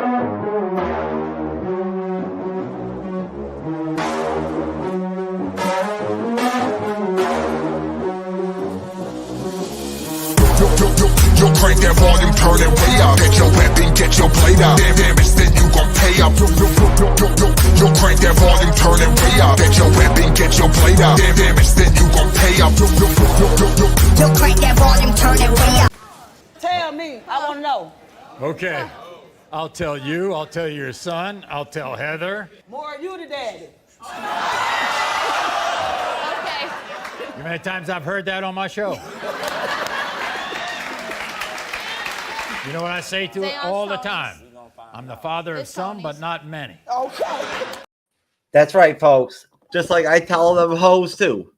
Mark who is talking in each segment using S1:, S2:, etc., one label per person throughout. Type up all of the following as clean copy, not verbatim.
S1: Yo, crank that volume, turn it way up. Get your weapon, get your blade out. Damage, then you gon' pay up. Yo, crank that volume, turn it way up. Get your weapon, get your blade out. Damage, then you gon' pay up.
S2: Yo, crank that volume, turn it way up.
S3: Tell me, I wanna know.
S4: Okay, I'll tell you, I'll tell your son, I'll tell Heather.
S3: More you the daddy.
S5: Okay.
S4: You know how many times I've heard that on my show? You know what I say to it all the time? I'm the father of some, but not many.
S3: Okay.
S6: That's right, folks. Just like I tell them hoes too.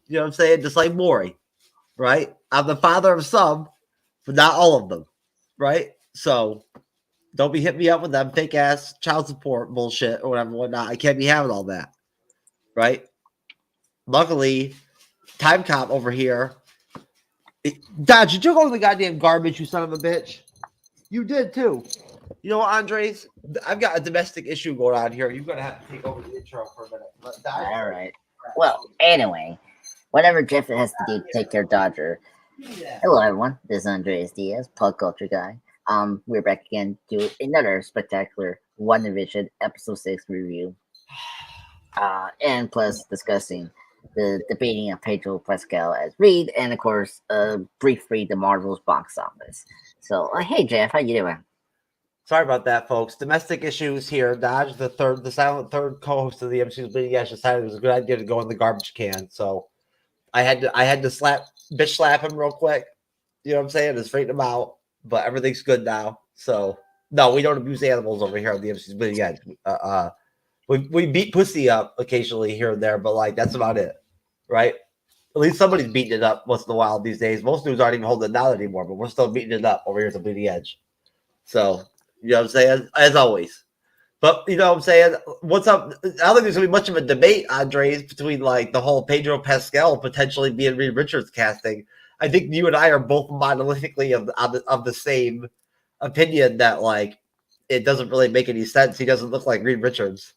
S6: You know what I'm saying? Just like Maury, right? I'm the father of some, but not all of them, right? So don't be hitting me up with that fake ass child support bullshit or whatever, whatnot. I can't be having all that, right? Luckily, Time Cop over here. Dad, you took all the goddamn garbage, you son of a bitch. You did too. You know what, Andres? I've got a domestic issue going on here. You're gonna have to take over the intro for a minute.
S7: All right. Well, anyway, whatever Jeff has to do to take care of Dodger. Hello, everyone. This is Andreas Diaz, pop culture guy. We're back again to another spectacular WandaVision Episode 6 review, and plus discussing the debating of Pedro Pascal as Reed, and of course, briefly the Marvel's box office. So, hey Jeff, how you doing?
S6: Sorry about that, folks. Domestic issues here. Dodge, the silent third co-host of the MCU's Bleeding Edge, decided it was a good idea to go in the garbage can. So I had to bitch slap him real quick. You know what I'm saying? To straighten him out. But everything's good now. So no, we don't abuse animals over here on the MCU's Bleeding Edge. We beat pussy up occasionally here and there, but like that's about it, right? At least somebody's beating it up once in a while these days. Most dudes aren't even holding it down anymore, but we're still beating it up over here at the Bleeding Edge. So, you know what I'm saying? As always. But, you know what I'm saying? What's up? I don't think there's going to be much of a debate, Andres, between like the whole Pedro Pascal potentially being Reed Richards casting. I think you and I are both monolithically of the same opinion that like it doesn't really make any sense. He doesn't look like Reed Richards.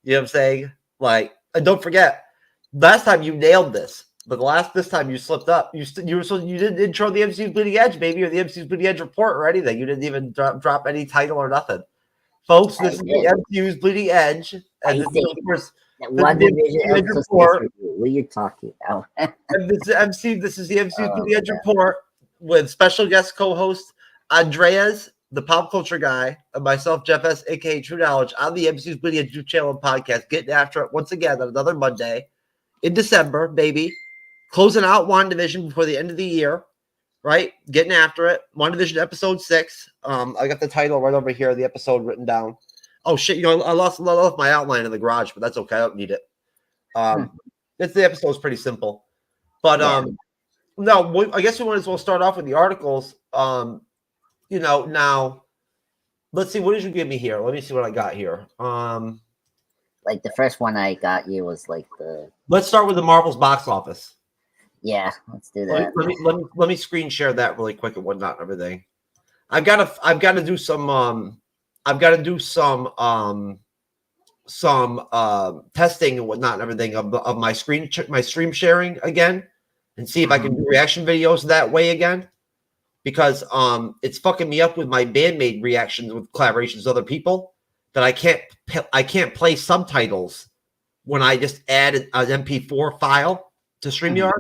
S6: You know what I'm saying? Like, and don't forget, last time you nailed this. But this time you slipped up. You didn't intro the MCU's Bleeding Edge, baby, or the MCU's Bleeding Edge report or anything. You didn't even drop any title or nothing, folks. This is the MCU's Bleeding Edge, and this is, of course,
S7: WandaVision Edge report. What are you talking about?
S6: And this is the MCU's Bleeding Edge report with special guest co-host Andreas, the pop culture guy, and myself, Jeff S, aka TrueKnowledge, on the MCU's Bleeding Edge YouTube channel and podcast, getting after it once again on another Monday in December, baby. Closing out WandaVision before the end of the year, right? Getting after it. WandaVision Episode 6. I got the title right over here, the episode written down. Oh, shit. You know, I lost my outline in the garage, but that's okay. I don't need it. The episode's pretty simple. But, no, I guess we might as well start off with the articles. You know, now, let's see. What did you give me here? Let me see what I got here.
S7: Like the first one I got you was like the...
S6: Let's start with the Marvel's box office.
S7: Yeah, let's do that.
S6: Let me screen share that really quick and whatnot and everything. I've got to do some testing and whatnot and everything of my stream sharing again, and see if I can do reaction videos that way again, because it's fucking me up with my bandmade reactions with collaborations with other people that I can't play subtitles when I just add an MP4 file to StreamYard.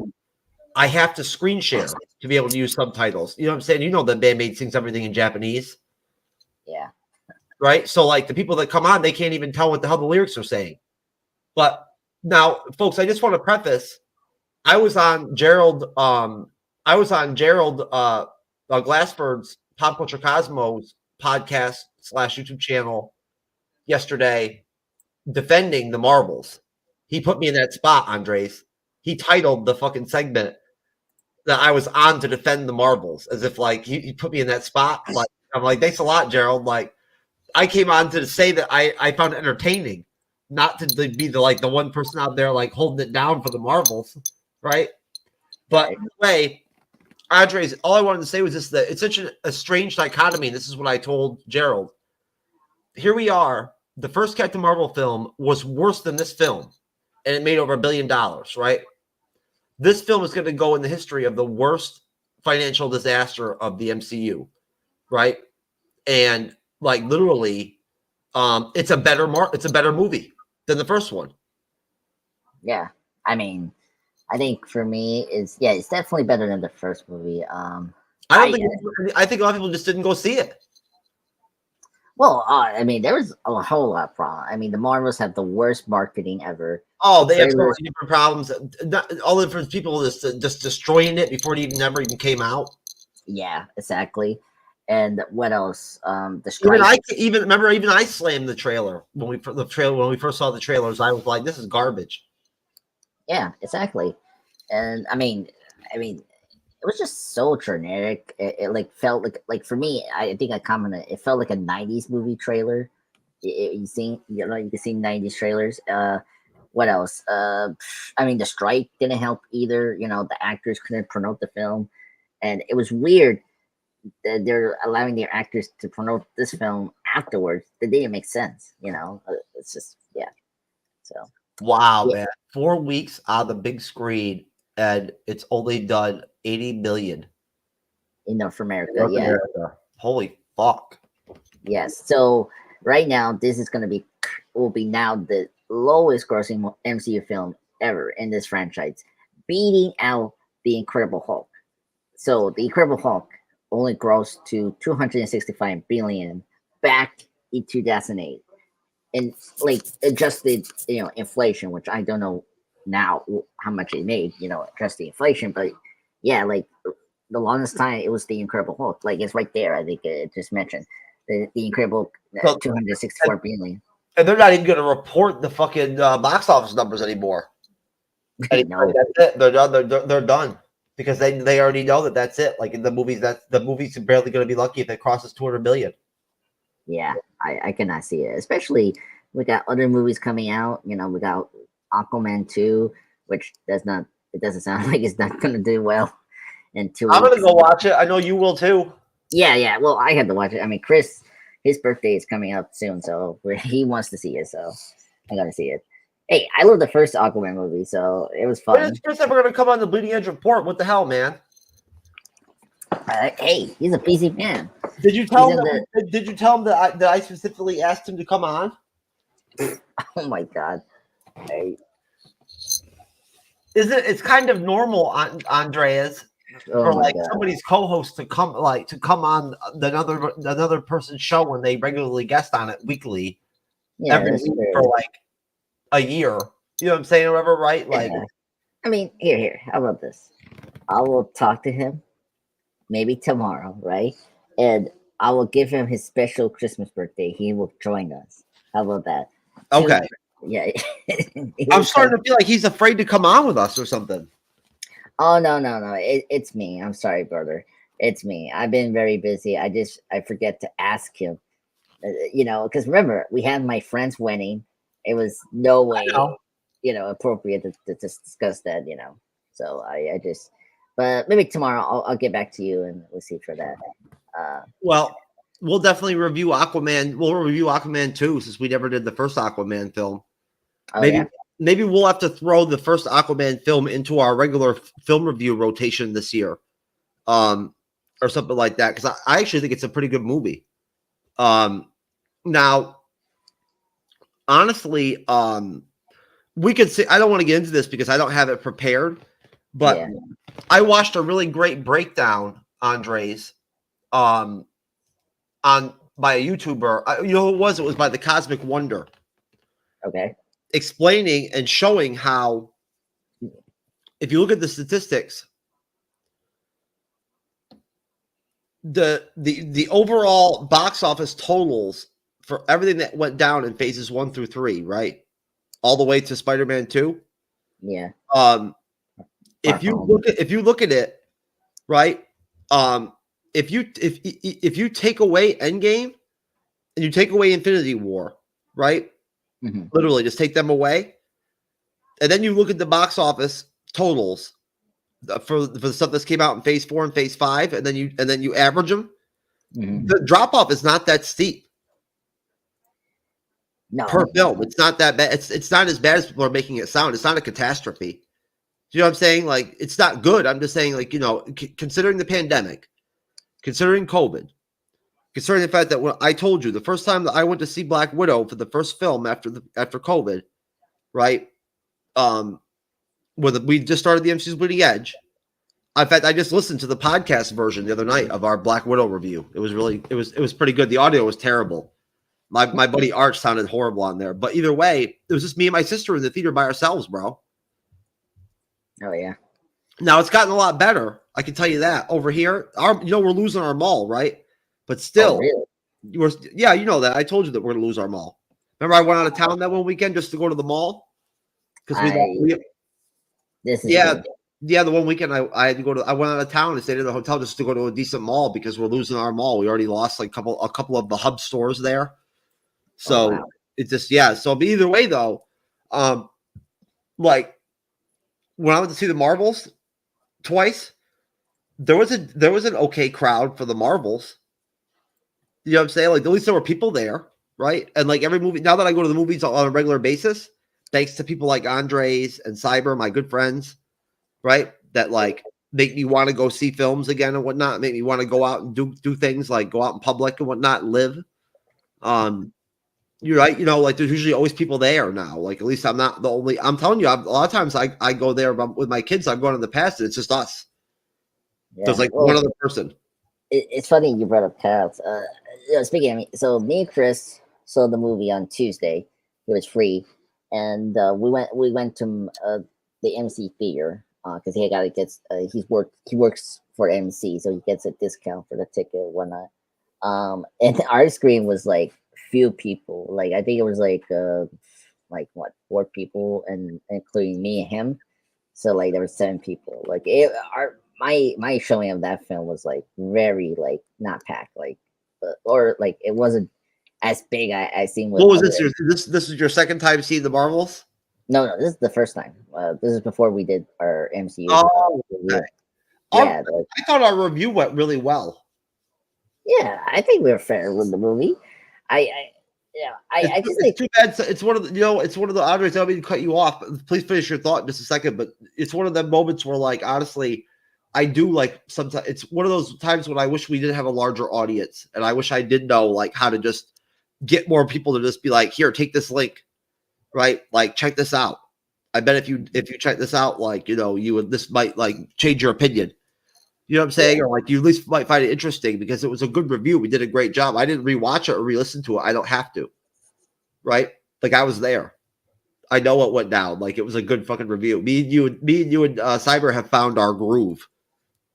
S6: I have to screen share to be able to use subtitles. You know what I'm saying? You know that bandmade sings everything in Japanese.
S7: Yeah.
S6: Right? So like the people that come on, they can't even tell what the hell the lyrics are saying. But now, folks, I just want to preface, I was on Gerald Glassford's Pop Culture Cosmos podcast / YouTube channel yesterday defending the Marvels. He put me in that spot, Andres. He titled the fucking segment that I was on to defend the Marvels, as if like he put me in that spot. Like I'm like, thanks a lot, Gerald. Like I came on to say that I found it entertaining, not to be the one person out there like holding it down for the Marvels, right? But anyway, Andres, all I wanted to say was this: that it's such a strange dichotomy. And this is what I told Gerald. here we are. The first Captain Marvel film was worse than this film, and it made over $1 billion, right? This film is going to go in the history of the worst financial disaster of the MCU, right? And like literally, it's a better movie than the first one.
S7: Yeah, I mean, I think for me it's definitely better than the first movie.
S6: I think a lot of people just didn't go see it.
S7: Well, I mean, there was a whole lot of problem. I mean, the Marvels have the worst marketing ever.
S6: Oh, they have so many different problems. All the different people just destroying it before it never even came out.
S7: Yeah, exactly. And what else? The strike.
S6: Even I slammed the trailer when we first saw the trailers. I was like, "This is garbage."
S7: Yeah, exactly. And I mean, it was just so generic. It like felt like for me, I think I commented, it felt like a '90s movie trailer. You can see '90s trailers. What else? I mean, the strike didn't help either. The actors couldn't promote the film, and it was weird that they're allowing their actors to promote this film afterwards. That didn't make sense. It's just So
S6: wow, man, 4 weeks on the big screen, and it's only done 80 million.
S7: in North America,
S6: America. Holy fuck.
S7: Yes. So right now, this is will be now the lowest grossing MCU film ever in this franchise, beating out The Incredible Hulk. So The Incredible Hulk only grossed to 265 billion back in 2008, and like adjusted, inflation, which I don't know now how much it made, just the inflation, but yeah, like the longest time it was The Incredible Hulk. Like it's right there. I think it just mentioned the Incredible 264 billion.
S6: And they're not even going to report the fucking box office numbers anymore.
S7: No.
S6: That's it. They're done because they already know that's it. Like in the movies, the movies are barely going to be lucky if it crosses 200 million.
S7: Yeah, I cannot see it. Especially we got other movies coming out. We got Aquaman 2, which doesn't sound like it's not going to do well in 2 weeks.
S6: I'm going to go watch it. I know you will too.
S7: Yeah. Well, I had to watch it. I mean, Chris, his birthday is coming up soon, so he wants to see it. So I'm going to see it. Hey, I love the first Aquaman movie, so it was fun.
S6: When is Chris ever going to come on the Bleeding Edge Report? What the hell, man?
S7: Hey, he's a busy man.
S6: Did you tell him that I specifically asked him to come on?
S7: Oh my god! Hey.
S6: It's kind of normal, Andreas, for like somebody's co-host to come on another person's show when they regularly guest on it weekly, every week for like a year. You know what I'm saying, or whatever, right? Like,
S7: I mean, here. How about this? I will talk to him maybe tomorrow, right? And I will give him his special Christmas birthday. He will join us. How about that?
S6: Okay.
S7: Yeah.
S6: I'm starting to feel like he's afraid to come on with us or something.
S7: Oh, no. It's me. I'm sorry, brother. It's me. I've been very busy. I forget to ask him, because remember, we had my friend's wedding. It was no way, appropriate to discuss that, So but maybe tomorrow I'll get back to you and we'll see for that.
S6: Well, we'll definitely review Aquaman. We'll review Aquaman 2 since we never did the first Aquaman film. Maybe we'll have to throw the first Aquaman film into our regular film review rotation this year, or something like that. Because I actually think it's a pretty good movie. Now, honestly, we could say I don't want to get into this because I don't have it prepared, but I watched a really great breakdown, Andres, on by a YouTuber. You know who it was? It was by the Cosmic Wonder.
S7: Okay.
S6: Explaining and showing how, if you look at the statistics, the overall box office totals for everything that went down in phases 1 through 3, right, all the way to Spider-Man 2.
S7: Yeah.
S6: If you look at it, right, if you take away Endgame and you take away Infinity War, right?
S7: Mm-hmm.
S6: Literally just take them away. And then you look at the box office totals for the stuff that came out in phase 4 and phase 5, and then you average them.
S7: Mm-hmm.
S6: The drop off is not that steep.
S7: No,
S6: per film. It's not that bad. It's not as bad as people are making it sound. It's not a catastrophe. Do you know what I'm saying? Like, it's not good. I'm just saying, like, you know, considering the pandemic, considering COVID, considering the fact that when I told you the first time that I went to see Black Widow for the first film after COVID, right? We just started the MCU's Bleeding Edge. In fact, I just listened to the podcast version the other night of our Black Widow review. It was pretty good. The audio was terrible. My buddy Arch sounded horrible on there. But either way, it was just me and my sister in the theater by ourselves, bro.
S7: Oh yeah.
S6: Now it's gotten a lot better. I can tell you that. Over here, we're losing our mall, right? But still,
S7: really?
S6: yeah, you know that. I told you that we're gonna lose our mall. Remember, I went out of town that one weekend just to go to the mall because the one weekend I had to go to. I went out of town and stayed in the hotel just to go to a decent mall because we're losing our mall. We already lost like a couple of the hub stores there. So it's just So but either way though, like when I went to see the Marvels twice, there was an okay crowd for the Marvels. You know what I'm saying? Like at least there were people there, right? And like every movie, now that I go to the movies on a regular basis, thanks to people like Andres and Cyber, my good friends, right? That like make me want to go see films again and whatnot, make me want to go out and do things like go out in public and whatnot, live. You're right. You know, like there's usually always people there now. Like at least I'm not the only. I'm telling you, a lot of times I go there with my kids. I've gone in the past, and it's just us.
S7: Yeah.
S6: There's like one other person.
S7: It's funny you brought up cats. Speaking of me, so me and Chris saw the movie on Tuesday. It was free, and we went to the MC theater because he works for MC, so he gets a discount for the ticket and whatnot. And our screen was like few people. Like I think it was like 4 people, and including me and him. So like there were 7 people. Like my showing of that film was like very like not packed, like or like it wasn't as big. I seen.
S6: What was this? This is your second time seeing the Marvels?
S7: No, this is the first time. This is before we did our MCU.
S6: Okay.
S7: Yeah,
S6: I thought our review went really well.
S7: Yeah, I think we were fair with the movie. I just think
S6: it's too bad. It's one of the it's one of the Andres. I don't mean to cut you off, but please finish your thought in just a second. But it's one of the moments where, like, honestly, I do like sometimes. It's one of those times when I wish we did have a larger audience, and I wish I did know like how to just get more people to just be like, here, take this link, right? Like, check this out. I bet if you check this out, like, this might like change your opinion. You know what I'm saying? Or like you at least might find it interesting because it was a good review. We did a great job. I didn't rewatch it or re-listen to it. I don't have to. Right? Like I was there. I know what went down. Like it was a good fucking review. Me and you and Cyber have found our groove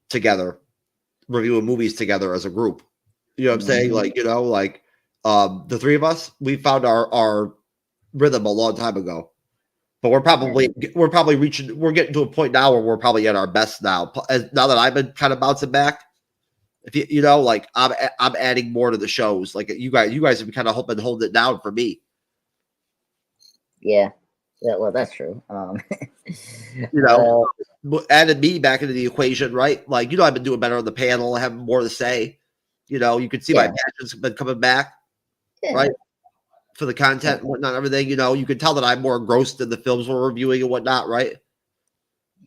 S6: together, reviewing movies together as a group. You know what I'm saying? Like, the three of us, we found our rhythm a long time ago. But we're getting to a point now where we're probably at our best now. Now that I've been kind of bouncing back, if like I'm adding more to the shows. Like you guys have been kind of holding it down for me.
S7: Yeah, well, that's true.
S6: Added me back into the equation, right? Like I've been doing better on the panel. I have more to say. You can see my passion's been coming back, right? For the content and whatnot, everything, you can tell that I'm more engrossed in the films we're reviewing and whatnot, right?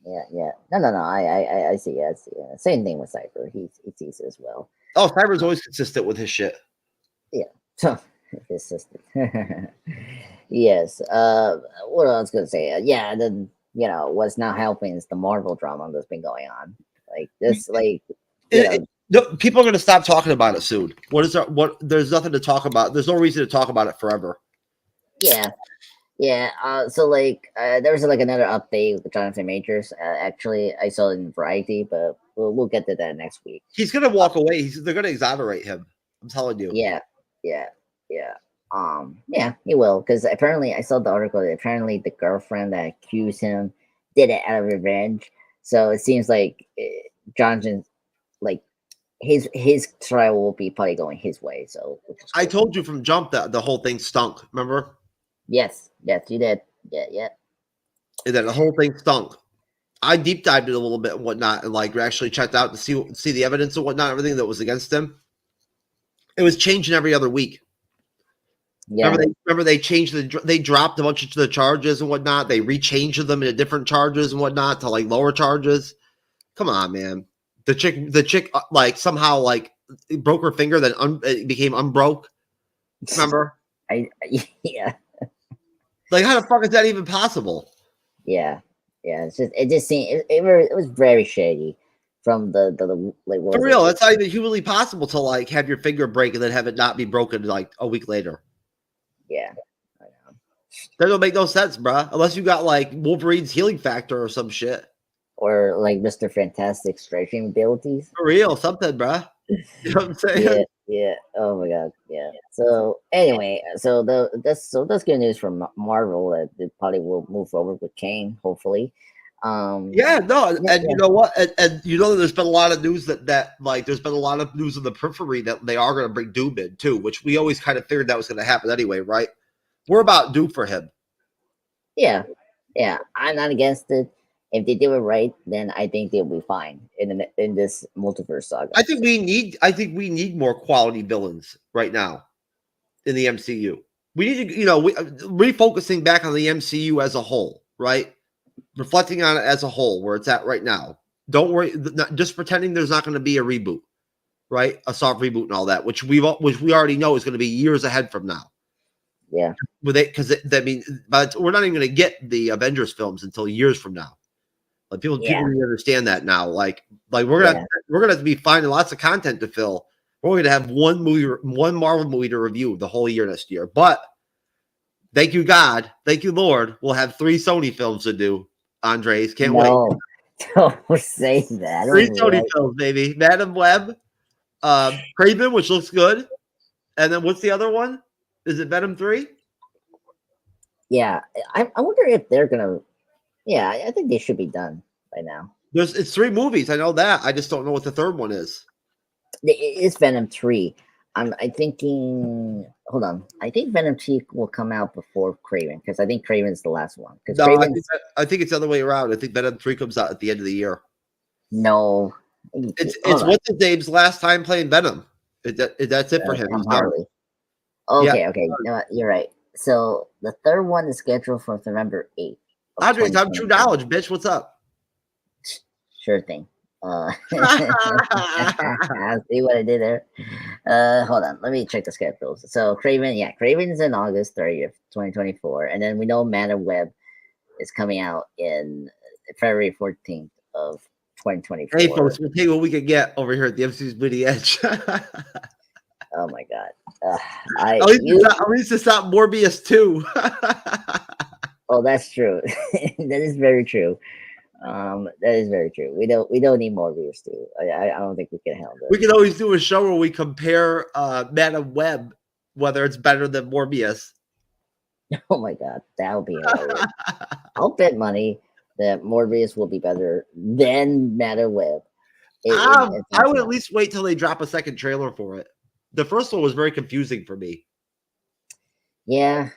S7: Yeah. No. I see. Same thing with Cyber. He sees it as well.
S6: Oh, Cyber's always consistent with his shit.
S7: Yeah. So consistent. Yes. What I was gonna say? Then what's not helping is the Marvel drama that's been going on. Like this,
S6: No, people are going to stop talking about it soon. There's nothing to talk about. There's no reason to talk about it forever.
S7: Yeah. So there was like another update with Jonathan Majors. Actually, I saw it in Variety, but we'll get to that next week.
S6: He's going to walk away. They're going to exonerate him. I'm telling you.
S7: Yeah. He will, because apparently I saw the article that apparently the girlfriend that accused him did it out of revenge. So it seems like Jonathan, like, his trial will be probably going his way. So
S6: I told you from jump that the whole thing stunk. Remember?
S7: Yes, you did. Yeah.
S6: And then the whole thing stunk. I deep dived it a little bit and whatnot, and like actually checked out to see the evidence and whatnot, everything that was against him. It was changing every other week.
S7: Yeah.
S6: Remember they changed they dropped a bunch of the charges and whatnot. They rechanged them into different charges and whatnot to like lower charges. Come on, man. The chick like somehow like broke her finger, then it became unbroke. Remember?
S7: Yeah.
S6: Like, how the fuck is that even possible?
S7: Yeah. It just seemed it was very shady from the like
S6: For real, that's not even humanly possible to like have your finger break and then have it not be broken like a week later.
S7: Yeah, I know.
S6: That don't make no sense, bruh. Unless you got like Wolverine's healing factor or some shit.
S7: Or like Mr. Fantastic striking abilities.
S6: For real, something, bruh. You know what I'm saying?
S7: Yeah. Oh my god. Yeah. So anyway, that's good news from Marvel that they probably will move forward with Kane, hopefully.
S6: You know what? And you know that there's been a lot of news that like there's been a lot of news in the periphery that they are going to bring Doom in too, which we always kind of figured that was going to happen anyway, right? We're about due for him.
S7: Yeah. I'm not against it. If they do it right, then I think they'll be fine in this multiverse saga.
S6: I think we need more quality villains right now in the MCU. We need to, refocusing back on the MCU as a whole, right? Reflecting on it as a whole, where it's at right now. Don't worry, just pretending there's not going to be a reboot, right? A soft reboot and all that, which we already know is going to be years ahead from now.
S7: Yeah,
S6: because we're not even going to get the Avengers films until years from now. Like people need to understand that now. Like we're gonna have to be finding lots of content to fill. We're going to have one Marvel movie to review the whole year next year. But thank you, God, thank you, Lord. We'll have 3 Sony films to do. Andres, can't wait.
S7: Don't say that.
S6: 3 Sony films, baby. Madam Web, Craven, which looks good, and then what's the other one? Is it Venom 3?
S7: Yeah, I wonder if they're gonna. Yeah, I think they should be done by now.
S6: It's 3 movies. I know that. I just don't know what the third one is.
S7: It's Venom 3. I'm thinking. Hold on. I think Venom 3 will come out before Craven because I think Craven's the last one.
S6: No, I think it's the other way around. I think Venom 3 comes out at the end of the year.
S7: No,
S6: it's what's his name's last time playing Venom. That's it for him.
S7: Okay. You know what? You're right. So the third one is scheduled for November 8th.
S6: Andres, I'm TrueKnowledge, bitch. What's up?
S7: Sure thing. See what I did there? Hold on, let me check the schedules. So Craven's in August 30th, 2024, and then we know Madam Web is coming out in February 14th of 2024.
S6: Hey folks, we'll take what we can get over here at the MCU's Bleeding Edge.
S7: Oh my god.
S6: At least it's not Morbius 2.
S7: Oh, that's true. That is very true. That is very true. We don't need more viewers too. I don't think we can handle it.
S6: We can always do a show where we compare Madam Web, whether it's better than Morbius.
S7: Oh my god, that would be hilarious. I'll bet money that Morbius will be better than Madam Web.
S6: I would at least wait till they drop a second trailer for it. The first one was very confusing for me.
S7: Yeah.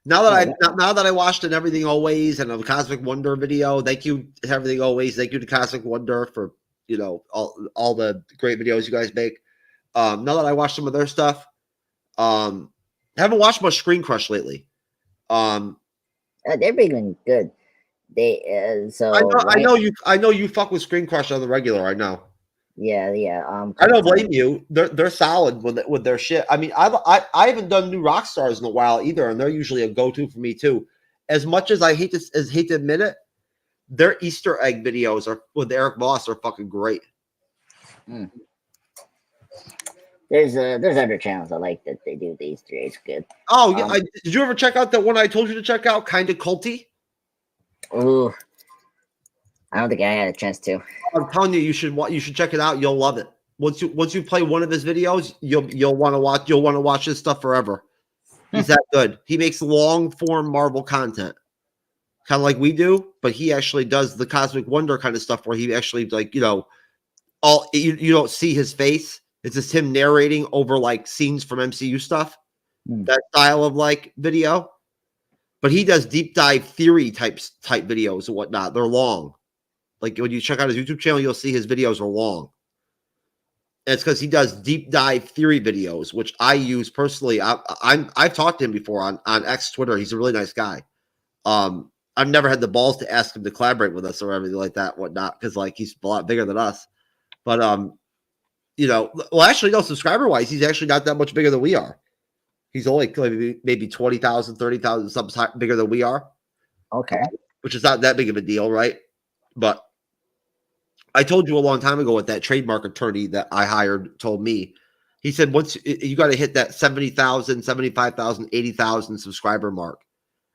S6: Now that I watched an Everything Always and a Cosmic Wonder video, thank you to Everything Always, thank you to Cosmic Wonder for all the great videos you guys make. Now that I watched some of their stuff, I haven't watched much Screen Crush lately.
S7: They're being good. I
S6: know you fuck with Screen Crush on the regular. I know.
S7: Yeah.
S6: I don't blame you. They're solid with their shit. I mean, I haven't done new rock stars in a while either, and they're usually a go-to for me too. As much as I hate to admit it, their Easter egg videos with Eric Moss are fucking great.
S7: There's other channels I like that they do the Easter eggs good.
S6: Oh yeah, did you ever check out that one I told you to check out? Kinda Culty.
S7: Ooh. I don't think I had a chance to.
S6: I'm telling you, you should check it out. You'll love it. Once you play one of his videos, you'll want to watch his stuff forever. He's that good. He makes long form Marvel content, kind of like we do, but he actually does the Cosmic Wonder kind of stuff where he actually you don't see his face. It's just him narrating over like scenes from MCU stuff. That style of like video, but he does deep dive theory type videos and whatnot. They're long. Like when you check out his YouTube channel, you'll see his videos are long. And it's because he does deep dive theory videos, which I use personally. I've talked to him before on X Twitter. He's a really nice guy. I've never had the balls to ask him to collaborate with us or everything like that, whatnot, because like he's a lot bigger than us. But you know, well, actually, no, subscriber wise, he's actually not that much bigger than we are. He's only maybe 20,000, 30,000 subs bigger than we are.
S7: Okay.
S6: Which is not that big of a deal, right? But I told you a long time ago what that trademark attorney that I hired told me. He said, once you got to hit that 70,000, 75,000, 80,000 subscriber mark.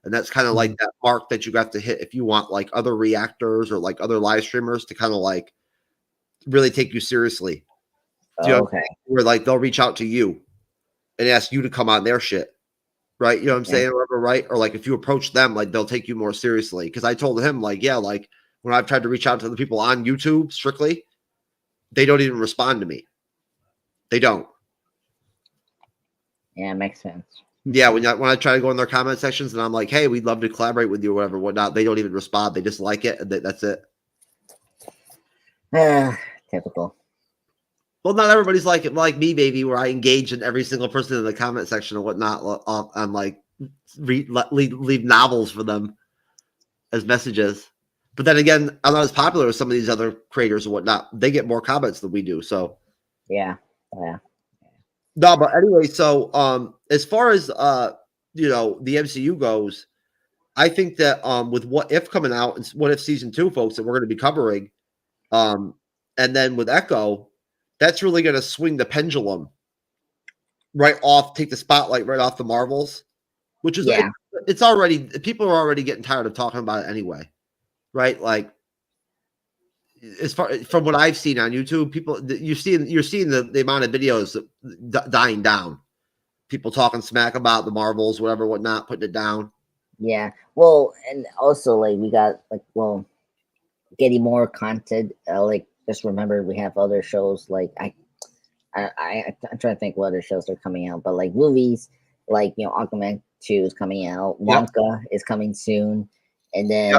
S6: And that's kind of like that mark that you got to hit if you want like other reactors or like other live streamers to kind of like really take you seriously. You know,
S7: Okay.
S6: where like they'll reach out to you and ask you to come on their shit. Right? You know what I'm saying? Right? Or like if you approach them, like they'll take you more seriously. Because I told him, like, yeah, like when I've tried to reach out to the people on YouTube strictly, they don't even respond to me. They don't.
S7: Yeah, makes sense.
S6: Yeah, when I try to go in their comment sections and I'm like, hey, we'd love to collaborate with you or whatever, whatnot, they don't even respond. They just like it. And that's it.
S7: Typical.
S6: Well, not everybody's like me, baby, where I engage in every single person in the comment section or whatnot. I'm like, leave novels for them as messages. But then again, I'm not as popular as some of these other creators or whatnot. They get more comments than we do. So,
S7: yeah.
S6: No, but anyway, so as far as you know, the MCU goes, I think that with What If coming out and What If season 2, folks, that we're going to be covering, and then with Echo, that's really going to swing the pendulum right off, take the spotlight right off the Marvels, which is it's already, people are already getting tired of talking about it anyway, right? Like, as far from what I've seen on YouTube, people you're seeing the amount of videos dying down, people talking smack about the Marvels, whatever, whatnot, putting it down.
S7: Yeah. Well, and also like we got like getting more content. Like just remember we have other shows like I'm trying to think what other shows are coming out, but like movies like Aquaman 2 is coming out, Wonka is coming soon, and then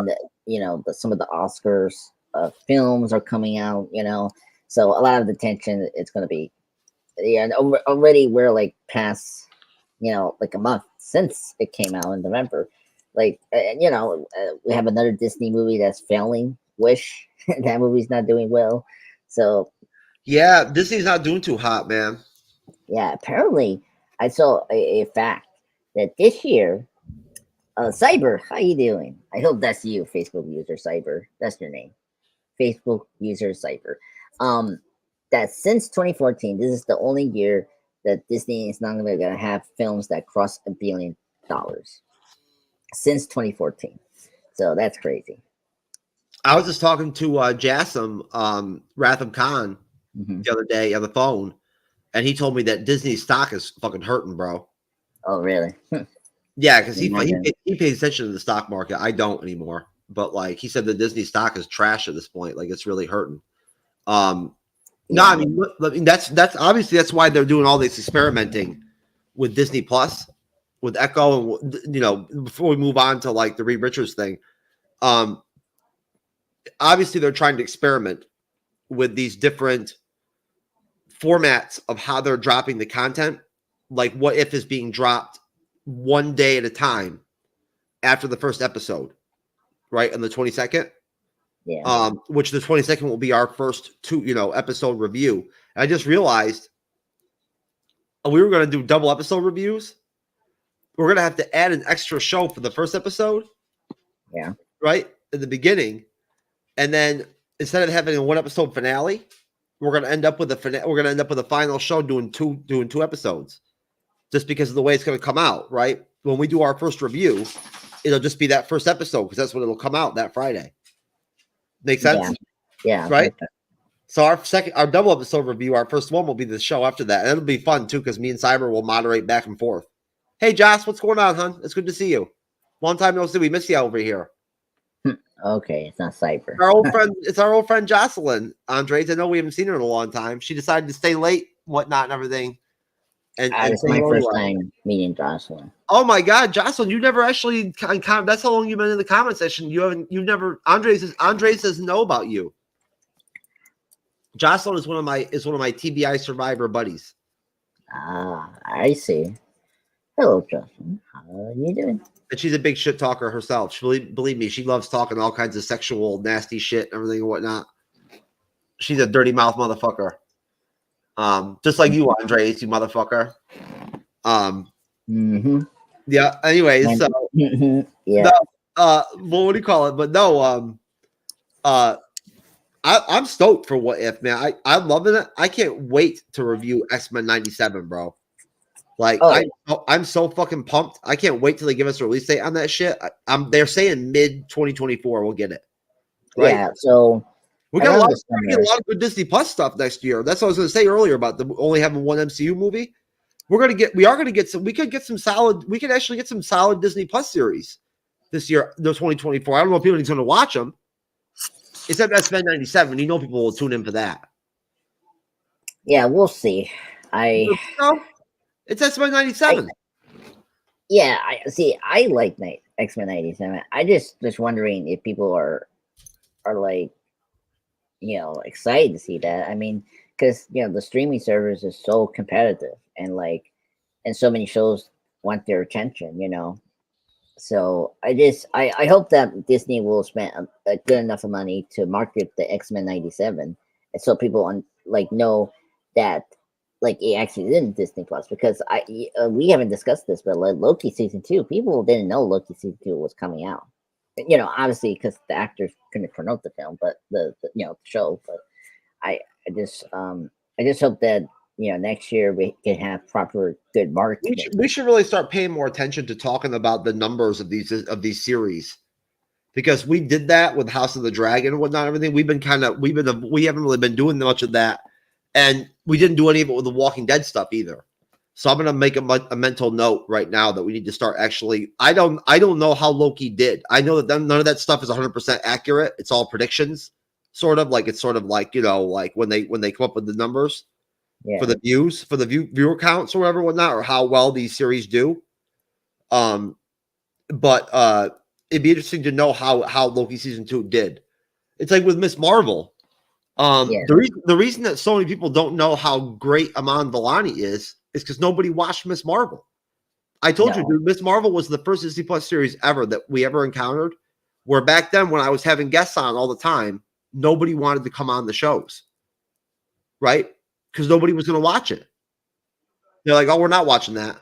S7: some of the Oscars films are coming out, so a lot of the tension it's going to be, and already we're like past, like a month since it came out in November, like, we have another Disney movie that's failing, Wish. That movie's not doing well, so
S6: yeah, Disney's not doing too hot, man.
S7: Yeah, apparently I saw a fact that this year, Cyber, how you doing? I hope that's you, Facebook user Cyber, that's your name. Facebook user Cyber. That since 2014, this is the only year that Disney is not going to have films that cross $1 billion since 2014. So that's crazy.
S6: I was just talking to Jassim Ratham Khan the other day on the phone, and he told me that Disney's stock is fucking hurting, bro.
S7: Oh, really?
S6: Yeah, because he pays attention to the stock market. I don't anymore. But like he said, the Disney stock is trash at this point. Like it's really hurting. No, I mean that's obviously that's why they're doing all this experimenting with Disney Plus, with Echo, and before we move on to like the Reed Richards thing. Obviously they're trying to experiment with these different formats of how they're dropping the content. Like What If is being dropped one day at a time after the first episode. Right, on the 22nd, which the 22nd will be our first episode review. And I just realized we were going to do double episode reviews. We're going to have to add an extra show for the first episode.
S7: Yeah.
S6: Right in the beginning, and then instead of having a one episode finale, we're going to end up with a final show doing two episodes, just because of the way it's going to come out. Right when we do our first review, it'll just be that first episode because that's when it'll come out that Friday. Make sense?
S7: Yeah.
S6: Right? So our double episode review, our first one will be the show after that. And it'll be fun too because me and Cyber will moderate back and forth. Hey, Joss, what's going on, hon? It's good to see you. Long time no see. We miss you over here.
S7: Okay, it's not Cyber.
S6: It's our old friend Jocelyn, Andres. I know we haven't seen her in a long time. She decided to stay late, whatnot, and everything. And
S7: it's my first time meeting Jocelyn.
S6: Oh my God, Jocelyn, you never actually that's how long you've been in the comment section. You've never Andres doesn't know about you. Jocelyn is one of my TBI survivor buddies.
S7: Ah, I see. Hello, Justin. How are you doing?
S6: And she's a big shit talker herself. Believe me, she loves talking all kinds of sexual, nasty shit and everything and whatnot. She's a dirty mouth motherfucker. Just like you, Andres, you motherfucker. Yeah. Anyways, so
S7: yeah.
S6: well, what do you call it? But no, I'm stoked for What If, man. I'm loving it. I can't wait to review X-Men 97, bro. Like, I'm so fucking pumped. I can't wait till they give us a release date on that shit. They're saying mid 2024 we'll get it. Right?
S7: Yeah, so
S6: we got a lot of good Disney Plus stuff next year. That's what I was going to say earlier about only having one MCU movie. We could actually get some solid Disney Plus series this year, the 2024. I don't know if anybody's going to watch them. Except X-Men 97. You know people will tune in for that.
S7: Yeah, we'll see.
S6: It's X-Men 97.
S7: I like X-Men 97. I just wondering if people are like, excited to see that. I mean, because the streaming service is so competitive and so many shows want their attention, So I hope that Disney will spend a good enough of money to market the X-Men 97, and so people know that it actually is in Disney Plus, because we haven't discussed this, but Loki season 2, people didn't know Loki season 2 was coming out. Obviously because the actors couldn't promote the film, but the show. But I just hope that next year we can have proper good marketing.
S6: We should really start paying more attention to talking about the numbers of these series, because we did that with House of the Dragon and whatnot. Everything we haven't really been doing much of that, and we didn't do any of it with the Walking Dead stuff either. So I'm gonna make a mental note right now that we need to start actually. I don't know how Loki did. I know that none of that stuff is 100% accurate. It's all predictions, sort of like when they come up with the numbers. Yeah. For the views, for the viewer counts or whatever, whatnot, or how well these series do. But it'd be interesting to know how Loki season 2 did. It's like with Miss Marvel. The reason that so many people don't know how great Iman Vellani is because nobody watched Miss Marvel. I told you, dude, Miss Marvel was the first Disney Plus series ever that we ever encountered, where back then when I was having guests on all the time, nobody wanted to come on the shows. Right? Because nobody was going to watch it. They're like, oh, we're not watching that.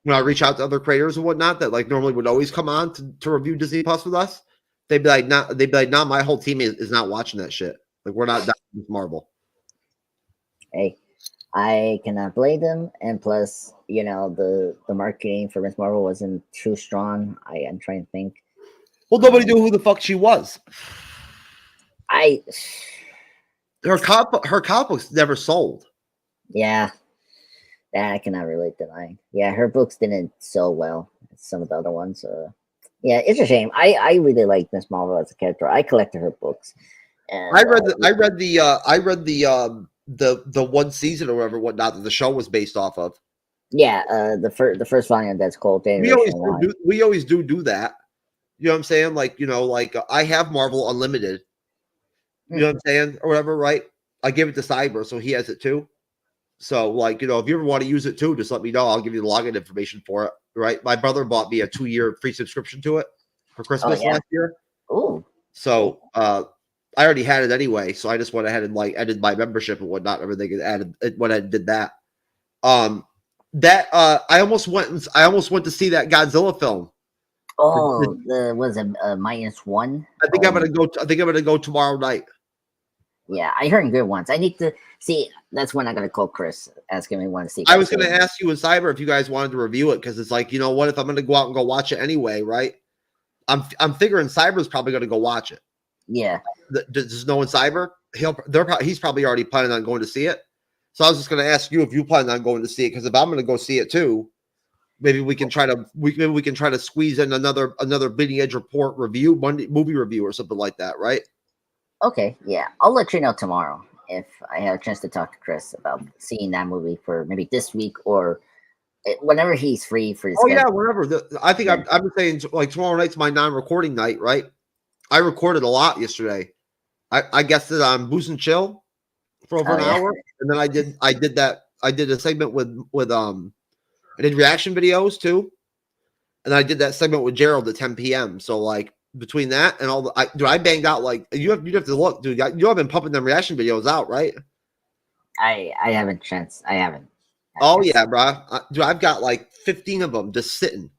S6: When I reach out to other creators and whatnot that normally would always come on to review Disney Plus with us, they'd be like, nah, my whole team is not watching that shit. We're not done with Marvel.
S7: Hey, I cannot blame them. And plus, the marketing for Miss Marvel wasn't too strong. I'm trying to think.
S6: Well, nobody knew who the fuck she was. Her comic books never sold.
S7: Yeah, that I cannot relate to mine. Yeah, her books didn't sell well. Some of the other ones. Yeah, it's a shame. I really like Miss Marvel as a character. I collected her books. And, I
S6: read the one season or whatnot that the show was based off of.
S7: Yeah, the first volume that's called.
S6: We always do that. You know what I'm saying? I have Marvel Unlimited. You know what I'm saying? Or whatever, right? I give it to Cyber, so he has it too. So, if you ever want to use it too, just let me know. I'll give you the login information for it, right? My brother bought me a 2-year free subscription to it for Christmas last year.
S7: Oh.
S6: So, I already had it anyway, so I just went ahead and ended my membership and whatnot, everything, and went ahead and did that. I almost went to see that Godzilla film.
S7: Oh, was it -1?
S6: I think I'm gonna go tomorrow night.
S7: Yeah, I heard good ones. I need to see. That's when I'm gonna call Chris, asking me want to see.
S6: I was gonna ask you and Cyber if you guys wanted to review it, because it's like, you know what, if I'm gonna go out and go watch it anyway, right? I'm figuring Cyber's probably gonna go watch it.
S7: Yeah.
S6: Does no one Cyber? He's probably already planning on going to see it. So I was just gonna ask you if you plan on going to see it, because if I'm gonna go see it too, maybe we can try to squeeze in another Bleeding Edge Report review, movie review or something like that, right?
S7: Okay, yeah. I'll let you know tomorrow if I have a chance to talk to Chris about seeing that movie for maybe this week or whenever he's free for his
S6: schedule. Yeah, whenever. I think I'm saying tomorrow night's my non-recording night, right? I recorded a lot yesterday. I guessed it on Boost and Chill for over an hour, and then I did a segment with I did reaction videos too, and I did that segment with Gerald at 10 p.m. So like between that and all the I banged out like you have to look, dude. You have been pumping them reaction videos out, right?
S7: I haven't chance. I haven't.
S6: Oh yeah, bro. Dude, I've got like 15 of them just sitting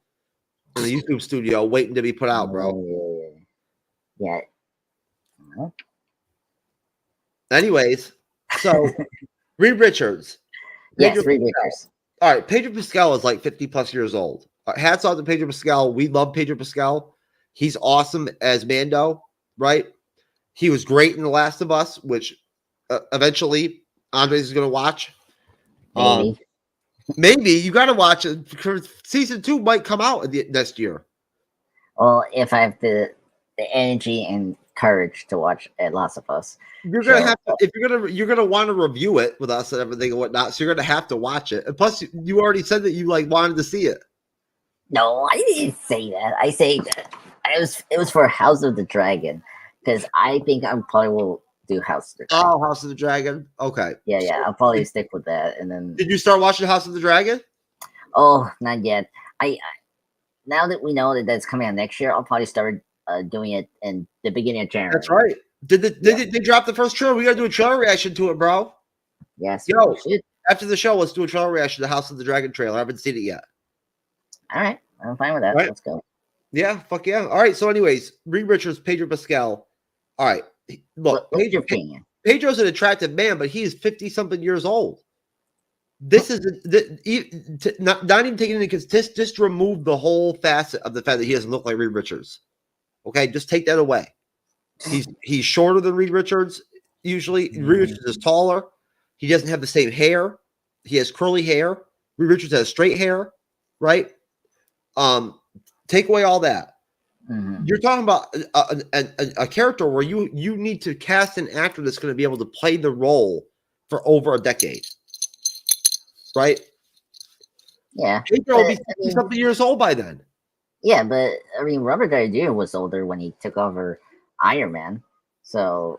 S6: in the YouTube studio waiting to be put out, bro.
S7: Yeah.
S6: Anyways, so Reed Richards.
S7: Yes, Reed Richards.
S6: All right, Pedro Pascal is like 50 plus years old. Hats off to Pedro Pascal. We love Pedro Pascal. He's awesome as Mando, right? He was great in The Last of Us, which eventually Andres is going to watch. Maybe you got to watch it. Season 2 might come out next year.
S7: Well, if I have the energy and courage to watch Last of Us,
S6: you're gonna have to, if you're gonna want to review it with us and everything and whatnot. So you're gonna have to watch it. And plus, you already said that you like wanted to see it.
S7: No, I didn't say that. I say that it was for House of the Dragon because I think I probably will do House of the Dragon.
S6: Oh, House of the Dragon. Okay.
S7: Yeah. I'll probably stick with that. And then,
S6: did you start watching House of the Dragon?
S7: Oh, not yet. I now that we know that that's coming out next year, I'll probably start doing it in the beginning of January.
S6: That's right. Did they drop the first trailer? We gotta do a trailer reaction to it, bro.
S7: Yes.
S6: Yo, after the show, let's do a trailer reaction to the House of the Dragon trailer. I haven't seen it yet.
S7: All right, I'm fine with that.
S6: Right.
S7: Let's go.
S6: Yeah, fuck yeah. All right. So, anyways, Reed Richards, Pedro Pascal. All right. Look,
S7: what's your opinion?
S6: Pedro's an attractive man, but he is 50-something years old. This is not even taking into consideration. Just remove the whole facet of the fact that he doesn't look like Reed Richards. Okay, just take that away. He's shorter than Reed Richards. Usually, Reed Richards is taller. He doesn't have the same hair. He has curly hair. Reed Richards has straight hair, right? Take away all that.
S7: Mm-hmm.
S6: You're talking about a character where you need to cast an actor that's going to be able to play the role for over a decade, right?
S7: Yeah,
S6: Pedro will be 50-something years old by then.
S7: Yeah, but I mean, Robert Downey Jr. was older when he took over Iron Man, so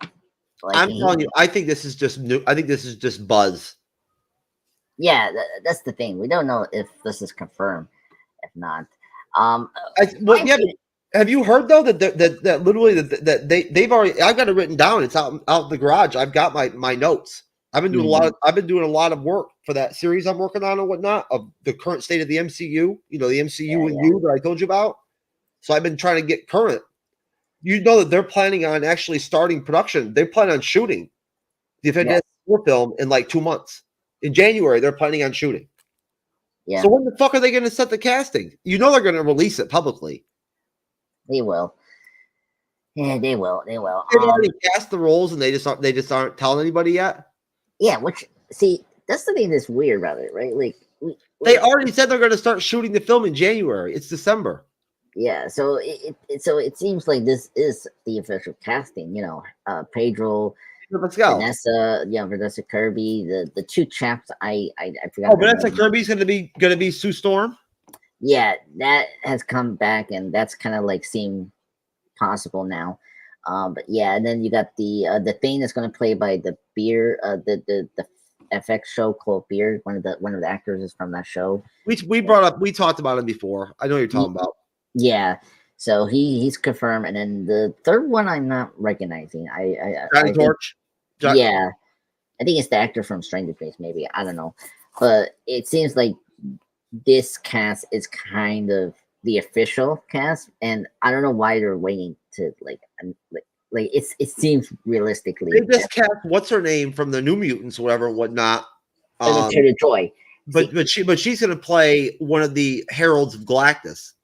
S7: like,
S6: I'm telling you, I think this is just new. I think this is just buzz.
S7: Yeah, that's the thing. We don't know if this is confirmed. If not,
S6: have you heard though that literally that they've already? I've got it written down. It's out in the garage. I've got my notes. I've been doing a lot of work for that series I'm working on and whatnot of the current state of the MCU. You know, the MCU and you that I told you about. So I've been trying to get current. You know that they're planning on actually starting production. They plan on shooting the Fantastic Four film in like 2 months. In January, they're planning on shooting.
S7: Yeah.
S6: So when the fuck are they going to set the casting? You know they're going to release it publicly.
S7: They will. Yeah, they will. They will.
S6: They've already cast the roles, and they just aren't telling anybody yet.
S7: Yeah, which see, that's the thing that's weird about it, right? Like
S6: they already said they're going to start shooting the film in January. It's December.
S7: Yeah, so it seems like this is the official casting. You know, Pedro
S6: Pascal,
S7: Vanessa, Vanessa Kirby, the two chaps. I forgot.
S6: Oh, Vanessa Kirby's going to be Sue Storm.
S7: Yeah, that has come back, and that's kind of like seem possible now. But yeah, and then you got the thing that's going to play by the Beer, the FX show called Beer. One of the actors is from that show. We
S6: talked about him before. I know what you're talking about.
S7: Yeah, so he's confirmed, and then the third one I'm not recognizing. I
S6: Torch.
S7: Yeah, I think it's the actor from Stranger Things. Maybe I don't know, but it seems like this cast is kind of the official cast, and I don't know why they're waiting to like it seems realistically.
S6: They just cast what's her name from the New Mutants, whatever and whatnot.
S7: Taylor Joy.
S6: But she's gonna play one of the Heralds of Galactus.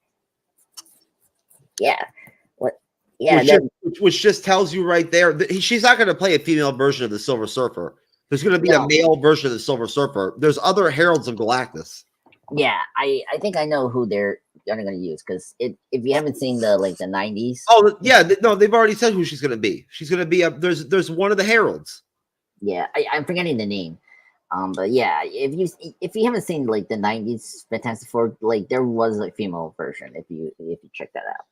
S7: Yeah. What? Yeah.
S6: Which just tells you right there that she's not gonna play a female version of the Silver Surfer. There's gonna be a male version of the Silver Surfer. There's other Heralds of Galactus.
S7: Yeah, I think I know who they're going to use because if you haven't seen the 90s.
S6: Oh yeah, no, they've already said who she's going to be. She's going to be there's one of the Heralds.
S7: Yeah, I'm forgetting the name. But yeah, if you haven't seen the 90s Fantastic Four, there was a female version. If you check that out,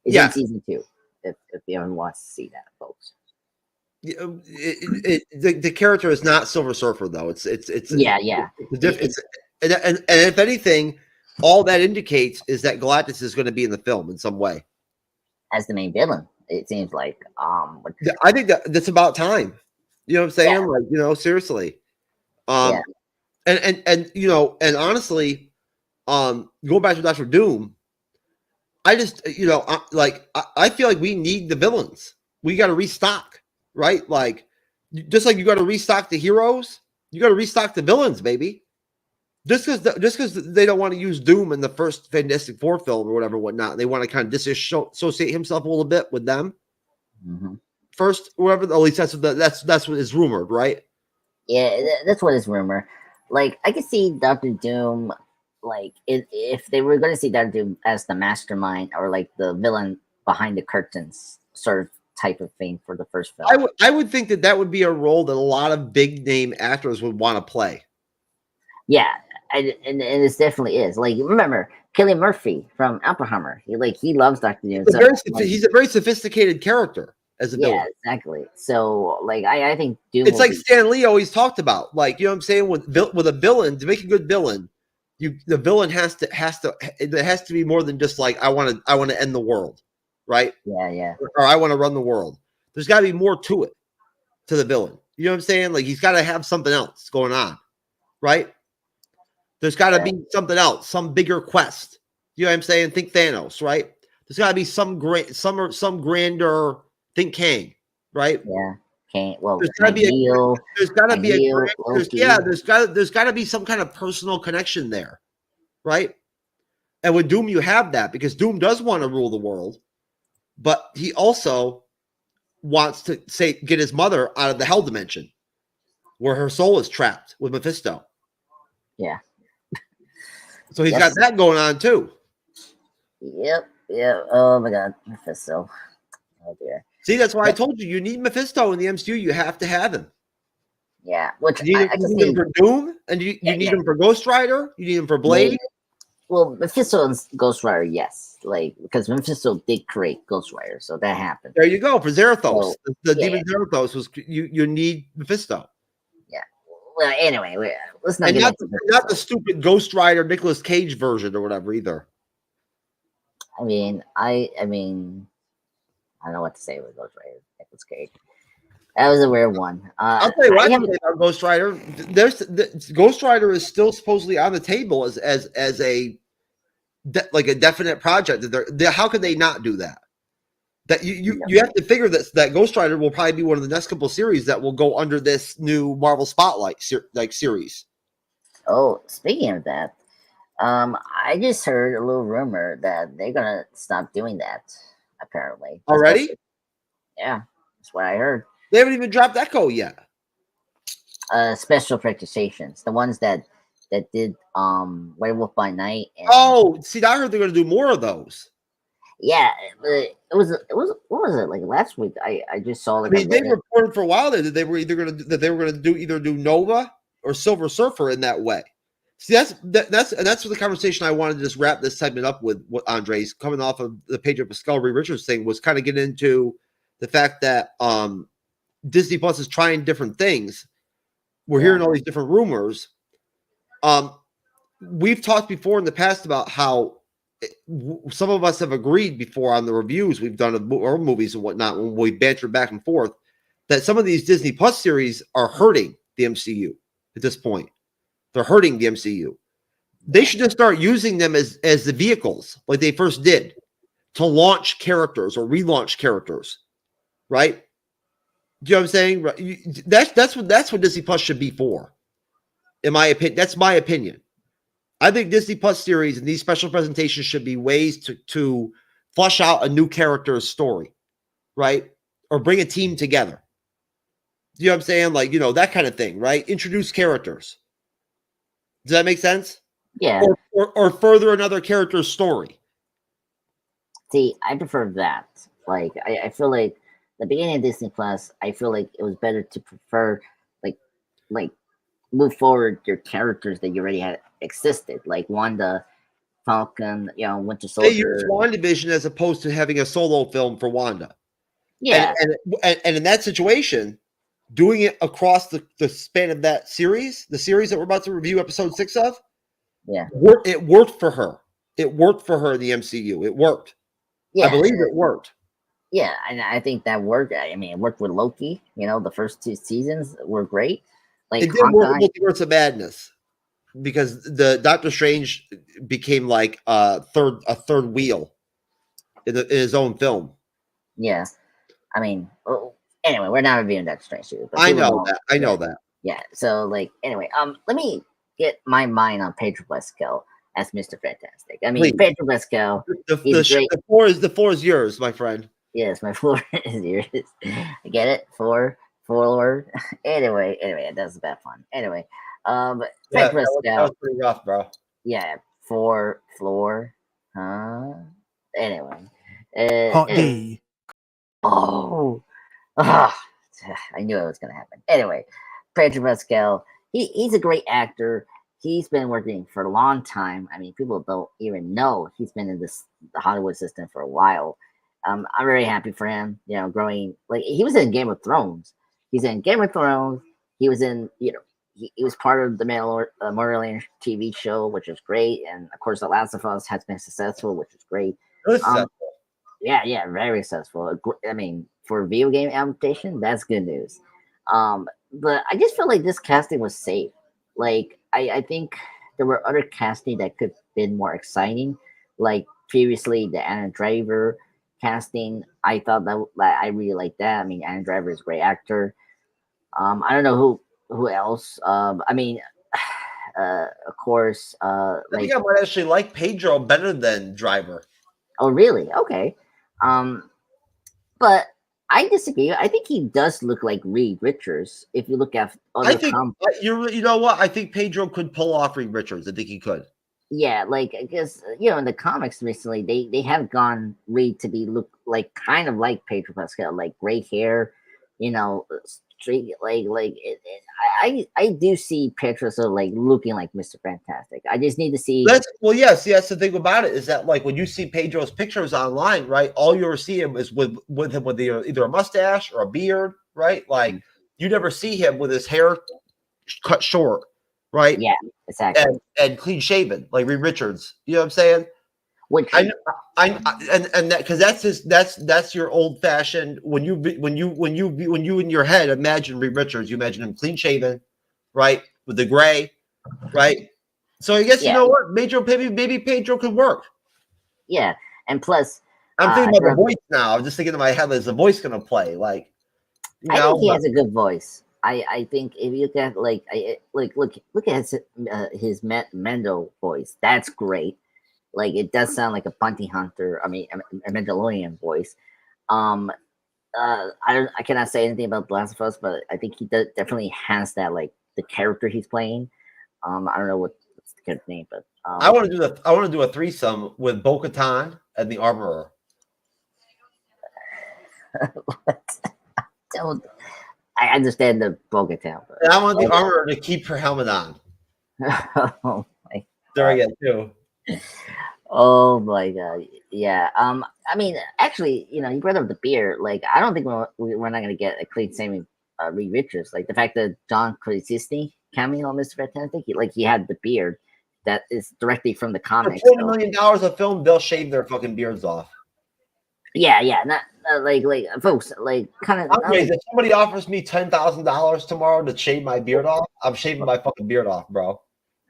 S7: it's in season 2. If you ever want to see that, folks.
S6: The character is not Silver Surfer though. It's
S7: yeah.
S6: And if anything, all that indicates is that Galactus is going to be in the film in some way
S7: as the main villain. It seems like
S6: I think that's about time. You know what I'm saying? Yeah. Like, seriously. And and honestly, going back to Dr. Doom, I just I feel like we need the villains. We got to restock, right? Like, just like you got to restock the heroes, you got to restock the villains, baby. Just because they don't want to use Doom in the first Fantastic Four film or whatnot, they want to kind of disassociate himself a little bit with them.
S7: Mm-hmm.
S6: First, whatever. At least that's what is rumored, right?
S7: Yeah, that's what is rumored. Like, I could see Dr. Doom, like, if they were going to see Dr. Doom as the mastermind or like the villain behind the curtains sort of type of thing for the first film.
S6: I would think that would be a role that a lot of big name actors would want to play.
S7: Yeah, and it definitely is. Like, remember Cillian Murphy from Oppenheimer? He loves Dr. Doom.
S6: He's a very sophisticated character as a villain.
S7: Yeah, exactly. So, like, I think Doom.
S6: It's like Stan Lee always talked about. Like, you know what I'm saying? With a villain, to make a good villain, the villain has to be more than just like I want to end the world, right?
S7: Yeah.
S6: Or I want to run the world. There's got to be more to it, to the villain. You know what I'm saying? Like, he's got to have something else going on, right? There's got to be something else, some bigger quest. You know what I'm saying? Think Thanos, right? There's got to be some grander. Think Kang, right?
S7: Yeah, Kang. Well,
S6: there's got to be some kind of personal connection there, right? And with Doom, you have that because Doom does want to rule the world, but he also wants to get his mother out of the hell dimension, where her soul is trapped with Mephisto.
S7: Yeah.
S6: So he's got that going on too.
S7: Yep. Yeah. Oh my God, Mephisto. Oh dear.
S6: See, that's why I told you need Mephisto in the MCU. You have to have him.
S7: Yeah. Which
S6: you need him for Doom, and you need him for Ghost Rider. You need him for Blade.
S7: Well, Mephisto and Ghost Rider, yes. Like, because Mephisto did create Ghost Rider, so that happened.
S6: There you go. For Zarathos. The demon Zarathos was you need Mephisto.
S7: Yeah. Well, anyway, let's not
S6: not the stupid Ghost Rider Nicolas Cage version or whatever either.
S7: I mean, I don't know what to say with Ghost Rider Nicolas Cage. That was a weird one.
S6: I'll tell you what I say about Ghost Rider. Ghost Rider is still supposedly on the table as a definite project. How could they not do that? That you have to figure that Ghost Rider will probably be one of the next couple of series that will go under this new Marvel Spotlight series.
S7: Oh, speaking of that, I just heard a little rumor that they're gonna stop doing that. Apparently,
S6: already.
S7: Yeah, that's what I heard.
S6: They haven't even dropped Echo yet.
S7: Special protections, the ones that did Werewolf by Night.
S6: And, see, I heard they're going to do more of those.
S7: Yeah, it was what was it like last week? I just saw like.
S6: I mean, they reported for a while there that they were going to do Nova or Silver Surfer in that way. See, that's what the conversation I wanted to just wrap this segment up with. What Andre's coming off of the Pedro Pascal Reed Richards thing was kind of getting into the fact that Disney Plus is trying different things. We're hearing all these different rumors. We've talked before in the past about how some of us have agreed before on the reviews we've done of our movies and whatnot when we banter back and forth that some of these Disney Plus series are hurting the MCU at this point. They're hurting the MCU. They should just start using them as the vehicles like they first did to launch characters or relaunch characters, right? Do you know what I'm saying? Right. That's what Disney Plus should be for. In my opinion, that's my opinion. I think Disney Plus series and these special presentations should be ways to flush out a new character's story, right? Or bring a team together. You know what I'm saying? Like, that kind of thing, right? Introduce characters. Does that make sense?
S7: Yeah.
S6: Or further another character's story.
S7: See, I prefer that. Like, I feel like the beginning of Disney Plus, I feel like it was better to prefer like move forward your characters that you already had existed, like Wanda, Falcon, Winter Soldier.
S6: They use WandaVision as opposed to having a solo film for Wanda.
S7: Yeah.
S6: And in that situation, doing it across the span of that series, the series that we're about to review episode 6 of,
S7: yeah,
S6: it worked for her. It worked for her in the MCU. It worked.
S7: yeah.
S6: I believe it worked.
S7: Yeah, and I think that worked. I mean, it worked with Loki. You know, the first 2 seasons were great. Like
S6: It did work
S7: Hawkeye,
S6: with Multiverse of Madness because the Doctor Strange became like a third wheel in his own film.
S7: yeah. I mean, anyway, we're not reviewing Doctor Strange too. But
S6: I
S7: people
S6: know that. I know that.
S7: Yeah. So like, anyway, let me get my mind on Pedro Pascal as Mr. Fantastic. I mean,
S6: Please.
S7: Pedro Pascal.
S6: The floor is yours, my friend.
S7: Yes, my floor is yours. I get it. Forward. Anyway, that's bad fun. Anyway,
S6: Yeah,
S7: Pedro
S6: that
S7: Pascal.
S6: was pretty rough, bro.
S7: Yeah, floor. Anyway. Oh, I knew it was gonna happen. Anyway, Pedro Pascal, he's a great actor. He's been working for a long time. I mean, people don't even know he's been in the Hollywood system for a while. I'm very happy for him. You know, growing like he was in Game of Thrones. He's in Game of Thrones. He was in he was part of the Mandalorian TV show, which is great. And of course, The Last of Us has been successful, which is great. Yeah, very successful. I mean, for video game adaptation, that's good news. But I just feel like this casting was safe. Like, I think there were other casting that could have been more exciting. Like previously, the Anna Driver casting, I thought that I really liked that. I mean, Anna Driver is a great actor. I don't know who else. I mean, of course,
S6: I think I might actually like Pedro better than Driver.
S7: Oh, really? Okay. But I disagree. I think he does look like Reed Richards. If you look at other
S6: I think you know what? I think Pedro could pull off Reed Richards. I think he could.
S7: Yeah, like I guess in the comics recently they have gone Reed to be look like kind of like Pedro Pascal, like gray hair, straight I do see Pedro sort of like looking like Mr. Fantastic. I just need to see.
S6: That's the thing about it is that like when you see Pedro's pictures online, right? All you ever see him is with him with either a mustache or a beard, right? Like you never see him with his hair cut short, right?
S7: Yeah, exactly.
S6: And clean shaven, like Reed Richards. You know what I'm saying?
S7: Which
S6: and that because that's your old fashioned when you in your head imagine Reed Richards, you imagine him clean shaven, right, with the gray, right. So I guess you know what, maybe Pedro could work.
S7: Yeah, and plus
S6: I'm thinking about the voice now. I'm just thinking in my head, is the voice going to play like?
S7: I think he has a good voice. I think if you look at look at his Mendo voice, that's great. Like it does sound like a bounty hunter. I mean, a Mandalorian voice. I cannot say anything about The Last of Us, but I think he definitely has that like the character he's playing. I don't know what's the character's name, but
S6: I want to do a threesome with Bo-Katan and the Armorer.
S7: I understand the Bo-Katan.
S6: And I want the Armorer to keep her helmet on.
S7: Oh my!
S6: There I get too.
S7: Oh my god! Yeah. I mean, actually, you brought up the beard. Like, I don't think we're not gonna get a clean saving Reed Richards. Like the fact that John Krasinski cameo on Mr. Fantastic, he had the beard that is directly from the comics.
S6: For $40 million a film, they'll shave their fucking beards off.
S7: Yeah, not like folks, like kind of.
S6: If somebody offers me $10,000 tomorrow to shave my beard off, I'm shaving my fucking beard off, bro.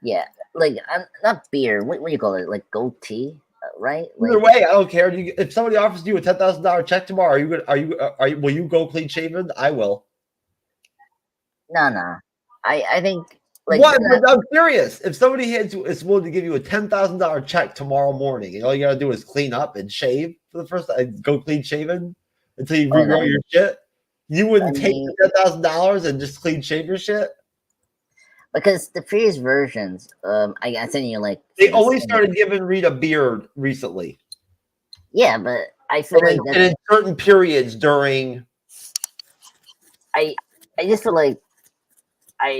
S7: Yeah, like not beard. What do you call it? Like goatee, right? Like,
S6: Either way, I don't care. If somebody offers you a $10,000 check tomorrow, will you go clean shaven? I will.
S7: No. I think. Like,
S6: what? I'm serious. If somebody is willing to give you a $10,000 check tomorrow morning, and all you gotta do is clean up and shave for the first time, go clean shaven until you regrow your shit, you wouldn't take the $10,000 and just clean shave your shit?
S7: Because the previous versions, I sent you like
S6: they only started giving Reed a beard recently.
S7: Yeah, but I feel like
S6: and in certain periods during.
S7: I just feel like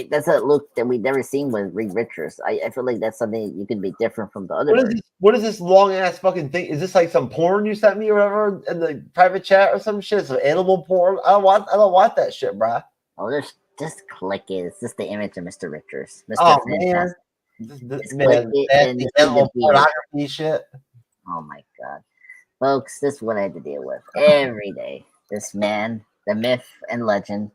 S7: that's a look that we've never seen with Reed Richards. I feel like that's something you can be different from the other.
S6: What is this long ass fucking thing? Is this like some porn you sent me or whatever in the private chat or some shit? Some animal porn? I don't want that shit, bruh.
S7: Oh, just click it. It's just the image of Mr. Richards. Mr.
S6: Oh
S7: Fantastic.
S6: man, animal pornography shit.
S7: Oh my god, folks, this is what I had to deal with every day. This man, the myth and legend,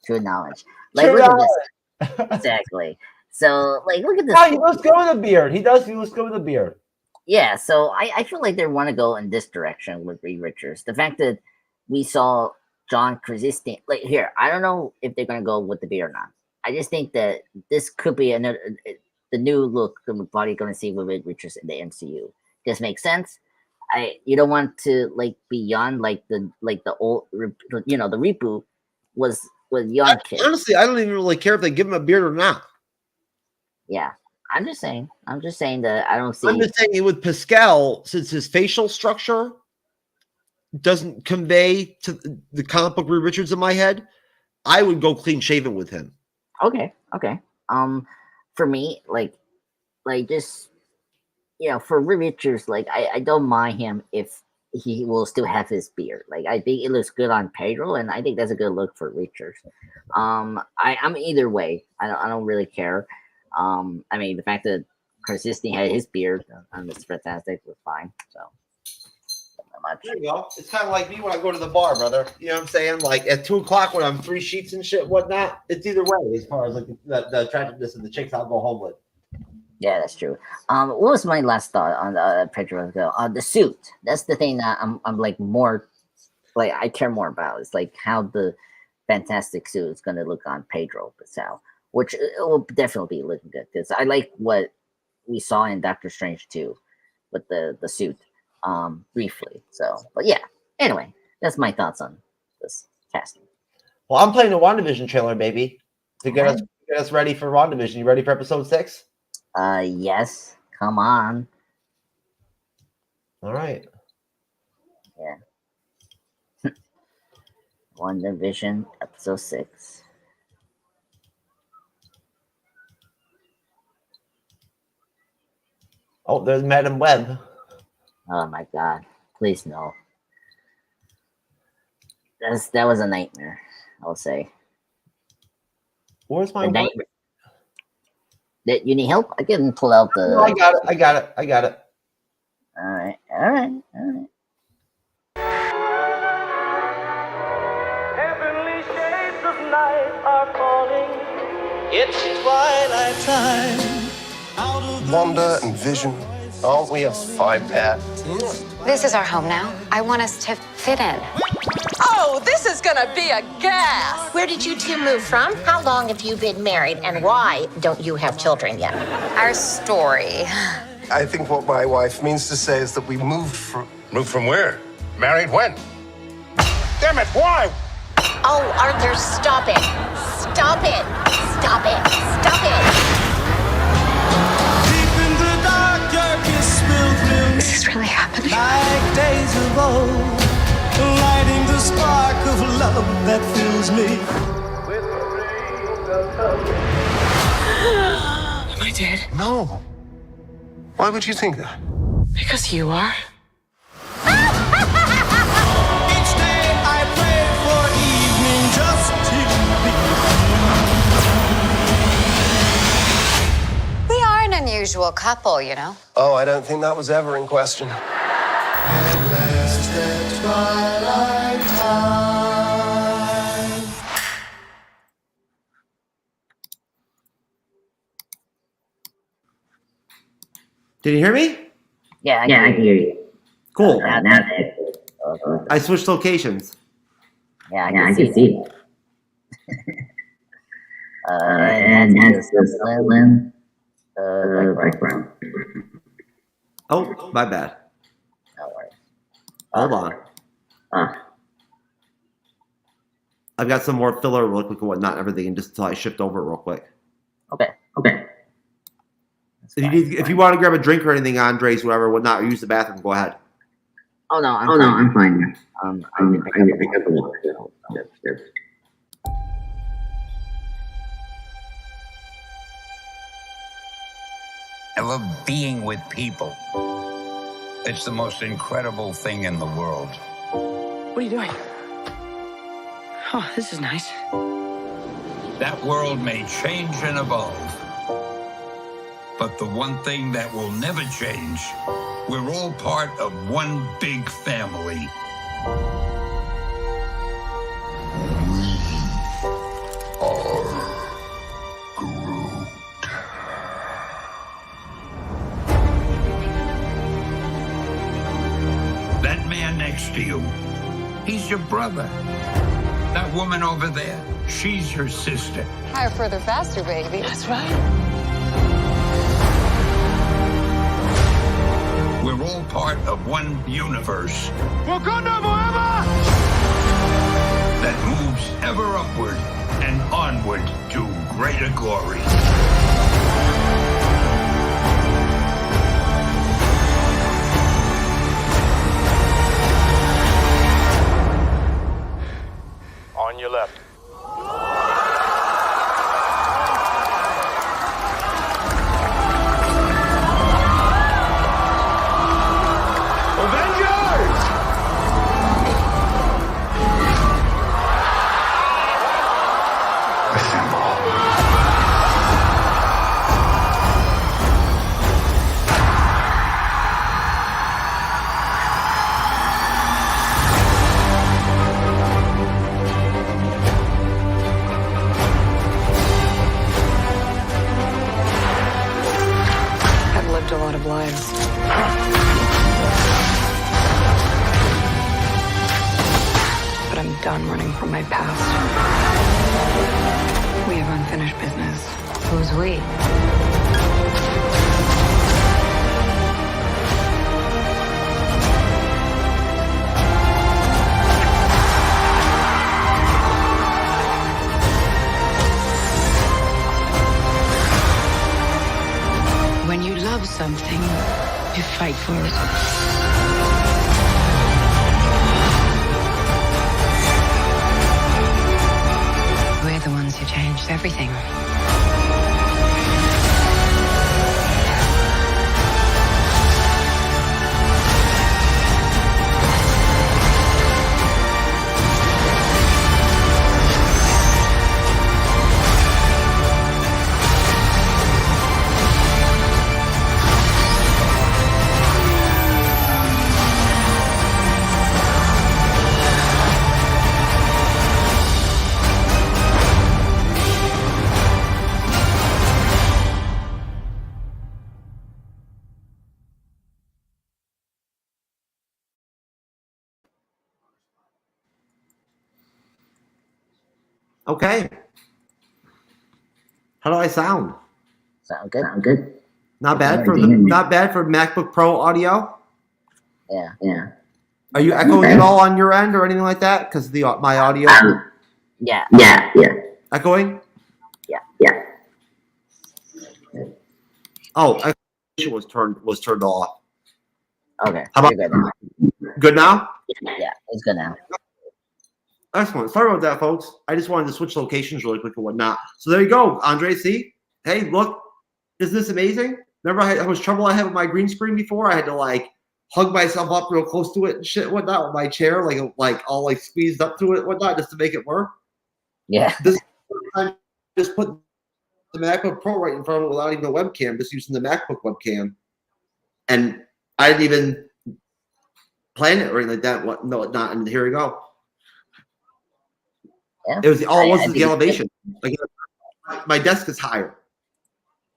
S7: TrueKnowledge. Like, look at this. Exactly. So, like, look at this.
S6: Oh, he looks good with a beard. He does. He looks good with a beard.
S7: Yeah. So I feel like they want to go in this direction with Reed Richards. The fact that we saw John Krasinski, like here, I don't know if they're gonna go with the beard or not. I just think that this could be another the new look that we're probably gonna see with Reed Richards in the MCU. This makes sense. You don't want to like beyond like the old the reboot was young kids.
S6: Honestly, I don't even really care if they give him a beard or not.
S7: Yeah, I'm just saying that I don't see.
S6: I'm just saying with Pascal, since his facial structure doesn't convey to the comic book Reed Richards in my head, I would go clean shaven with him.
S7: Okay. For me, like just for Reed Richards, like I don't mind him if he will still have his beard. Like I think it looks good on Pedro, and I think that's a good look for Richards. I'm either way. I don't really care. I mean, the fact that Krasinski had his beard on Mr. Fantastic was fine. So not much.
S6: There you go. It's kind of like me when I go to the bar, brother. You know what I'm saying? Like at 2:00 when I'm 3 sheets and shit, whatnot. It's either way as far as like the attractiveness of the chicks I'll go home with.
S7: Yeah, that's true. What was my last thought on Pedro Pascal? The suit. That's the thing that I'm like more like I care more about. It's like how the fantastic suit is going to look on Pedro Pascal, which it will definitely be looking good because I like what we saw in Doctor Strange 2 with the suit briefly. So, but yeah. Anyway, that's my thoughts on this casting.
S6: Well, I'm playing the WandaVision trailer, baby, to get us ready for WandaVision. You ready for episode 6?
S7: Yes. Come on.
S6: All right.
S7: Yeah. WandaVision episode 6.
S6: Oh, there's Madam Web.
S7: Oh my god. Please no. That was a nightmare, I'll say.
S6: Where's my
S7: nightmare? That you need help? I can pull out the.
S6: No, I got it.
S7: All right.
S5: Heavenly shades of night are falling. It's twilight time.
S8: Wanda and Vision, aren't we a five-pair?
S9: This is our home now. I want us to fit in.
S10: Oh, this is gonna be a gas!
S2: Where did you two move from? How long have you been married? And why don't you have children yet?
S9: Our story.
S8: I think what my wife means to say is that we moved from...
S11: Moved from where? Married when? Damn it, why?
S2: Oh, Arthur, stop it. Stop it. Stop it. Stop it.
S5: Deep in the dark, your kiss will thrill
S9: This is really happening.
S5: like days of old, lighting the spark of love that fills me.
S9: Am I dead?
S8: No. Why would you think that?
S9: Because you are.
S5: Each day I pray for evening just to be.
S9: We are an unusual couple, you know.
S8: Oh, I don't think that was ever in question.
S6: Did you hear me?
S7: Yeah, I can hear you.
S6: Cool.
S7: Now
S6: I switched locations.
S7: I can see. And that's the background.
S6: Oh, my bad.
S7: No worries.
S6: Hold on. I've got some more filler real quick and whatnot, everything, and just until I shift over real quick.
S7: Okay.
S6: If you want to grab a drink or anything, Andres, whatever, whatnot, or use the bathroom, go ahead.
S7: Oh no, I'm fine. I got the water.
S12: I love being with people. It's the most incredible thing in the world.
S13: What are you doing? Oh, this is nice.
S12: That world may change and evolve, but the one thing that will never change, we're all part of one big family. That man next to you, he's your brother. That woman over there, she's your sister.
S10: Higher, further, faster, baby.
S13: That's right.
S12: We're all part of one universe
S1: Wakanda forever!
S12: that moves ever upward and onward to greater glory.
S11: On your left.
S10: I've lived a lot of lives. But I'm done running from my past. We have unfinished business.
S9: Who's we?
S10: When you love something, you fight for it.
S9: We're the ones who changed everything.
S6: Okay. How do I sound?
S7: Sound good. Sound good.
S6: Not bad for MacBook Pro audio.
S7: Yeah.
S6: Are you echoing at all on your end or anything like that? Because my audio.
S7: Yeah.
S6: Echoing.
S7: Yeah.
S6: Oh, echo was turned off.
S7: Okay.
S6: How about
S7: You're good now.
S6: Good now?
S7: Yeah, it's good now.
S6: Excellent. Sorry about that, folks. I just wanted to switch locations really quick and whatnot. So there you go, Andre. See? Hey, look. Isn't this amazing? Remember how much trouble I had with my green screen before? I had to like hug myself up real close to it and shit and whatnot with my chair, like all like squeezed up to it and whatnot just to make it work.
S7: Yeah.
S6: This time, just put the MacBook Pro right in front of it without even a webcam, just using the MacBook webcam. And I didn't even plan it or anything like that. Whatnot. And here we go.
S7: Yeah.
S6: It was the elevation. Like my desk is higher.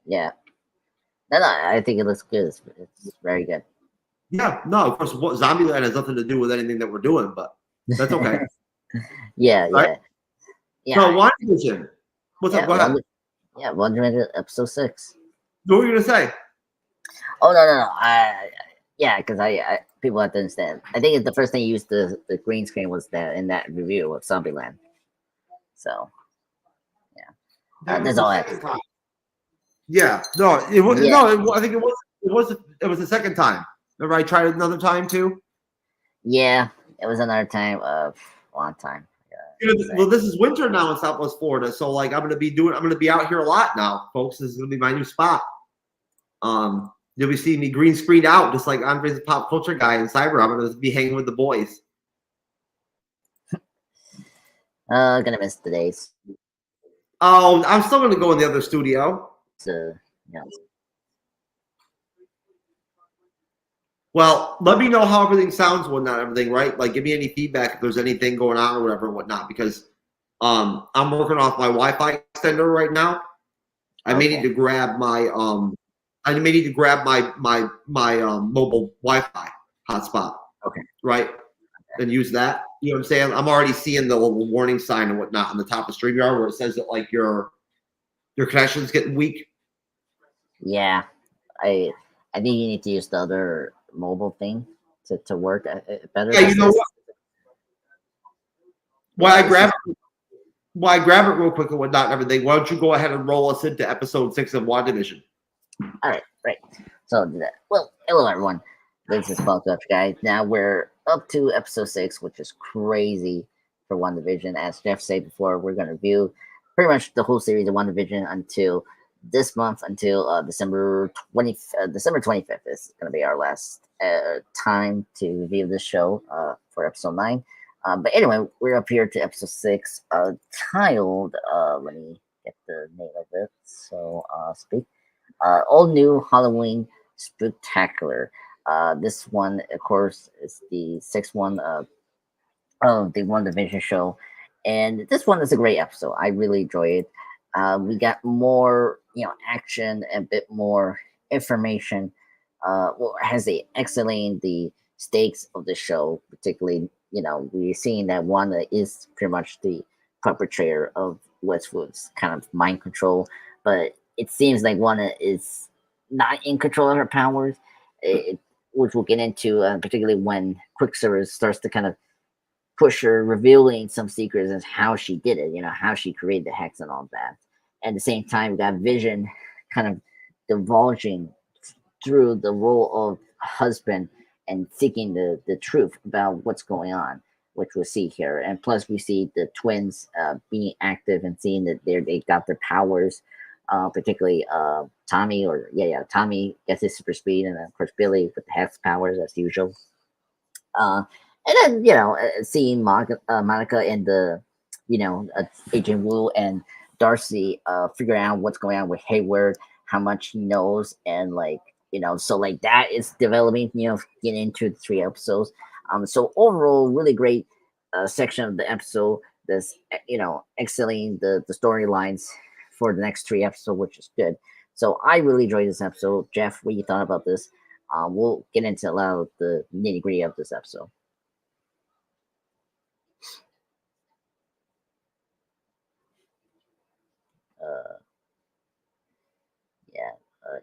S7: Yeah. No, I think it looks good. It's very good.
S6: Yeah, no, of course, Zombieland has nothing to do with anything that we're doing, but that's okay.
S7: Yeah.
S6: So, WandaVision. What's up? What happened?
S7: Yeah, WandaVision Ep.6.
S6: What were you gonna say?
S7: Oh no. Because I people have to understand. I think the first thing you used the green screen was in that review of Zombieland. So, yeah, that's all I have to say.
S6: Yeah, no, it was no. I think it was the second time. Remember, I tried it another time too.
S7: Yeah, it was another time of long time.
S6: Well, this is winter now in Southwest Florida, so like I'm gonna be out here a lot now, folks. This is gonna be my new spot. You'll be seeing me green screen out, just like Andre's a pop culture guy in Cyber. I'm gonna be hanging with the boys.
S7: Gonna miss the days.
S6: Oh, I'm still gonna go in the other studio.
S7: So, yeah.
S6: Well, let me know how everything sounds, whatnot, everything, right? Like, give me any feedback if there's anything going on or whatever and whatnot, because I'm working off my Wi-Fi extender right now. I may need to grab my mobile Wi-Fi hotspot.
S7: Okay.
S6: Right? And use that. You know what I'm saying? I'm already seeing the little warning sign and whatnot on the top of StreamYard where it says that like your connection's getting weak.
S7: Yeah. I think you need to use the other mobile thing to work better.
S6: Yeah, you know what? While I grab it real quick and whatnot and everything, why don't you go ahead and roll us into episode 6 of WandaVision?
S7: All right, right. So, well, hello everyone. This is Flagship guys. Now we're up to episode 6, which is crazy for WandaVision. As Jeff said before, we're going to review pretty much the whole series of WandaVision until this month, until December 25th is going to be our last time to review this show for episode 9. But anyway, we're up here to episode 6, titled, let me get the name of it, so speak. All New Halloween Spooktacular. This one, of course, is the 6th one of the WandaVision show. And this one is a great episode. I really enjoy it. We got more, action, a bit more information. Has they escalating the stakes of the show, particularly, we're seeing that Wanda is pretty much the perpetrator of Westwood's kind of mind control, but it seems like Wanda is not in control of her powers, which we'll get into, particularly when Quicksilver starts to kind of push her, revealing some secrets as how she did it, how she created the hex and all that. At the same time, we got Vision kind of divulging through the role of husband and seeking the truth about what's going on, which we'll see here. And plus, we see the twins being active and seeing that they got their powers. Particularly Tommy, Tommy gets his super speed, and then of course Billy with the hex powers as usual. And then seeing Monica and the Agent Wu and Darcy figure out what's going on with Hayward, how much he knows, and so that is developing, getting into the 3 episodes. So overall, really great section of the episode that's excelling the storylines for the next 3 episodes, which is good. So I really enjoyed this episode. Jeff, what you thought about this? We'll get into a lot of the nitty gritty of this episode.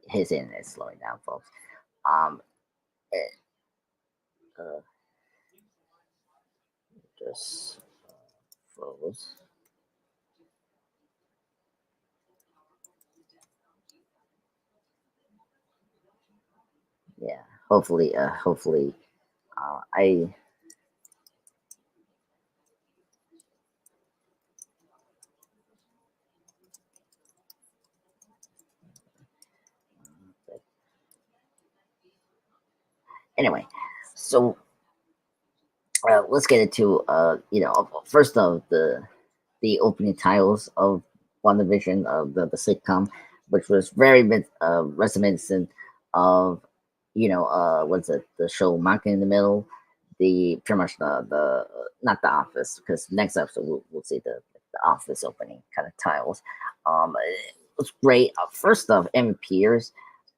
S7: His internet is slowing down, folks. Just froze. Yeah, hopefully, I. Anyway, so let's get into first of the opening titles of WandaVision of the sitcom, which was very reminiscent of what's it, the show Monkey in the Middle, the pretty much the not the Office, because next episode we'll see the Office opening kind of titles. It was great. First off, Emmett Pierce.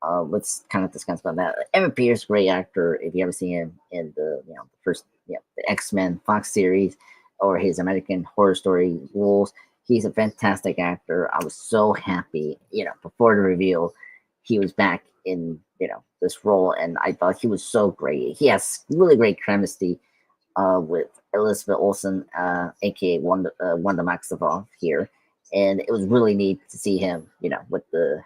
S7: Let's kind of discuss about that. Emmett Pierce, great actor. If you ever seen him in the the first the X-Men Fox series or his American Horror Story roles, he's a fantastic actor. I was so happy, before the reveal, he was back in this role, and I thought he was so great. He has really great chemistry with Elizabeth Olsen, aka Wanda Maximoff here, and it was really neat to see him, with the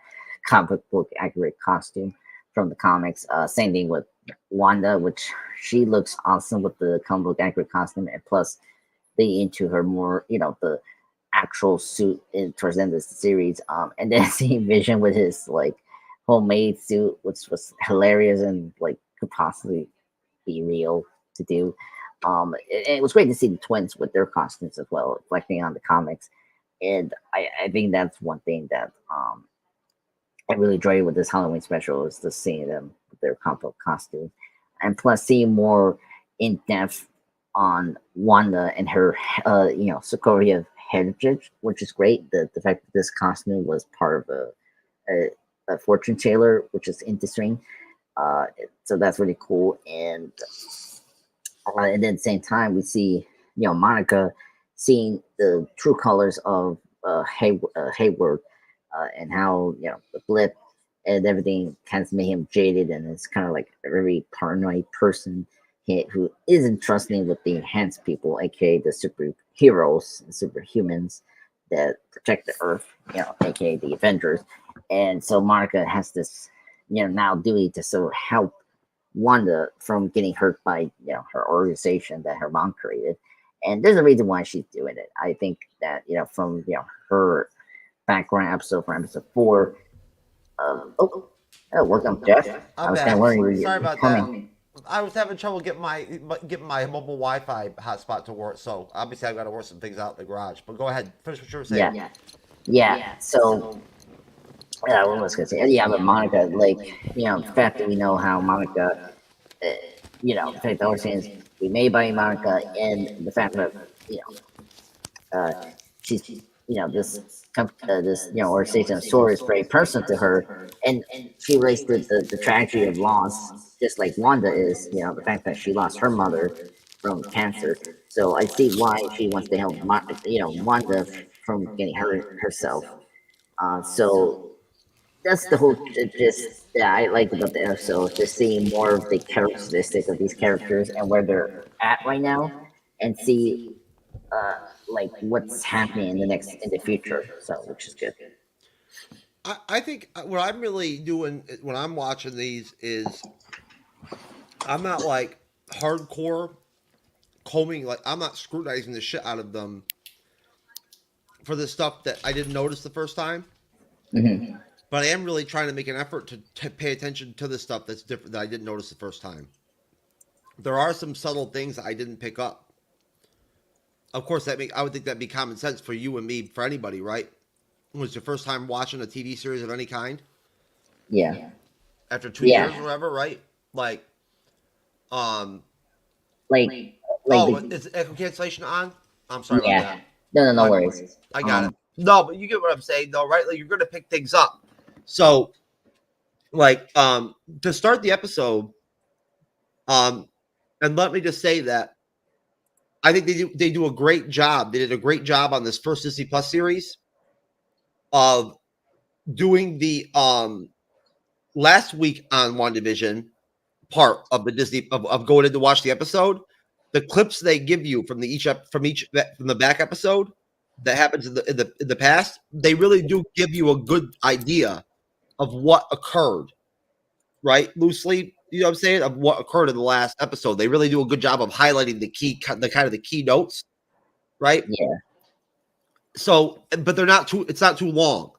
S7: comic book accurate costume from the comics. Same thing with Wanda, which she looks awesome with the comic book accurate costume, and plus they into her more, the actual suit towards the end of the series. And then seeing Vision with his homemade suit, which was hilarious and like could possibly be real to do. It was great to see the twins with their costumes as well, reflecting on the comics. And I think that's one thing that I really enjoyed with this Halloween special is to seeing them with their costumes, and plus seeing more in depth on Wanda and her, Sokovia heritage, which is great. The fact that this costume was part of a fortune teller, which is interesting. So that's really cool. And then at the same time, we see, Monica seeing the true colors of Hayward, and how, the blip and everything kind of made him jaded, and it's kind of like a very paranoid person who isn't trusting with the enhanced people, aka the superheroes and superhumans that protect the Earth, aka the Avengers. And so Monica has this, now duty to sort of help Wanda from getting hurt by, her organization that her mom created. And there's a reason why she's doing it. I think that, from, her background episode from episode 4. Welcome, Jeff. I was kind of wondering.
S6: Sorry about that. I was having trouble getting my mobile Wi-Fi hotspot to work, so obviously I've got to work some things out in the garage. But go ahead, finish what you were saying.
S7: Yeah. So, what was I gonna say? Yeah, but Monica, the fact that we know how Monica, the fact that all we're saying is we made by Monica, and the fact that she's this organization of SOAR is very personal to her, and she raised the tragedy of loss, just like Wanda is, the fact that she lost her mother from cancer. So I see why she wants to help Wanda from getting hurt herself. So that's the whole gist that I like about the episode, just seeing more of the characteristics of these characters and where they're at right now, and see what's happening in the future. So, which is good.
S6: I think what I'm really doing when I'm watching these is I'm not like hardcore combing, like I'm not scrutinizing the shit out of them for the stuff that I didn't notice the first time.
S7: Mm-hmm.
S6: But I am really trying to make an effort to pay attention to the stuff that's different that I didn't notice the first time. There are some subtle things that I didn't pick up. Of course, I would think that'd be common sense for you and me, for anybody, right? It was your first time watching a TV series of any kind?
S7: Yeah.
S6: After 2 years or whatever, right? Is echo cancellation on? I'm sorry about that.
S7: No worries.
S6: I got it. No, but you get what I'm saying, though, right? Like, you're going to pick things up. So, to start the episode, and let me just say that I think they do a great job. They did a great job on this first Disney Plus series of doing the last week on WandaVision part of the Disney of going in to watch the episode. The clips they give you from the back episode that happens in the past, they really do give you a good idea of what occurred, right? Loosely. You know what I'm saying? Of what occurred in the last episode. They really do a good job of highlighting the key notes, right?
S7: Yeah.
S6: So, but it's not too long.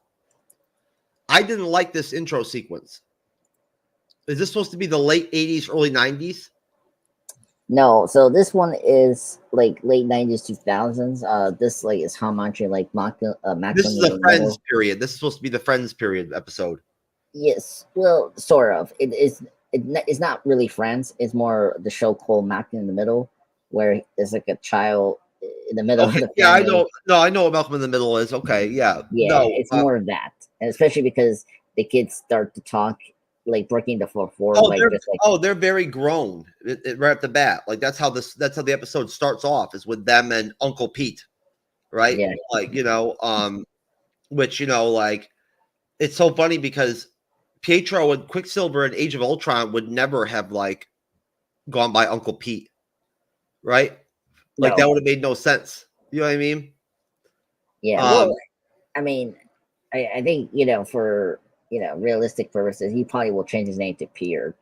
S6: I didn't like this intro sequence. Is this supposed to be the late 80s, early 90s?
S7: No, so this one is like late 90s, 2000s. This is how much you like
S6: this is the Friends period. This is supposed to be the Friends period episode.
S7: Yes, well, sort of. It's not really Friends. It's more the show called Malcolm in the Middle, where there's like a child in the middle of the family.
S6: Yeah, I know. No, I know what Malcolm in the Middle is. Okay, yeah.
S7: Yeah, no, it's more of that. And especially because the kids start to talk, breaking the fourth wall.
S6: They're very grown right at the bat. Like that's how the episode starts off, is with them and Uncle Pete, right?
S7: Yeah.
S6: Which it's so funny because Pietro and Quicksilver in Age of Ultron would never have gone by Uncle Pete, right? That would have made no sense. You know what I mean?
S7: Yeah. I mean, I think for realistic purposes, he probably will change his name to Pierre.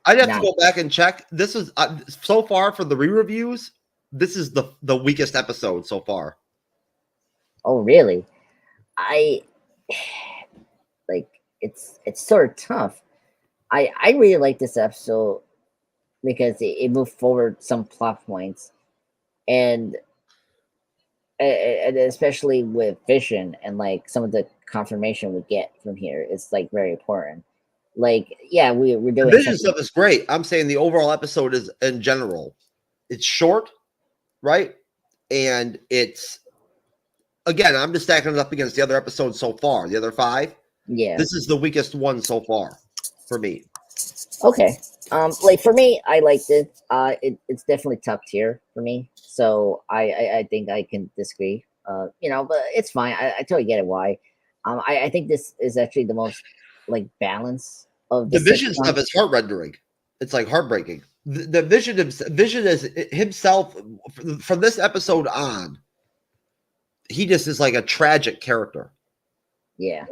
S6: I'd have to go back and check. This is so far for the re-reviews. This is the weakest episode so far.
S7: Oh, really? it's sort of tough. I really like this episode because it moved forward some plot points, and especially with Vision and like some of the confirmation we get from here is like very important. Like, yeah, we're doing
S6: the Vision
S7: something-
S6: stuff is great. I'm saying the overall episode is in general, it's short, right? And it's again, I'm just stacking it up against the other episodes so far, the other 5.
S7: Yeah,
S6: This is the weakest one so far for me.
S7: okay. Like for me, I liked it. It's definitely top tier for me. So I think I can disagree. You know, but it's fine. I totally get it why. I think this is actually the most like balance of
S6: The Vision
S7: sitcom.
S6: stuff is heart rendering. It's like heartbreaking. The Vision is himself from this episode on. He just is like a tragic character.
S7: Yeah.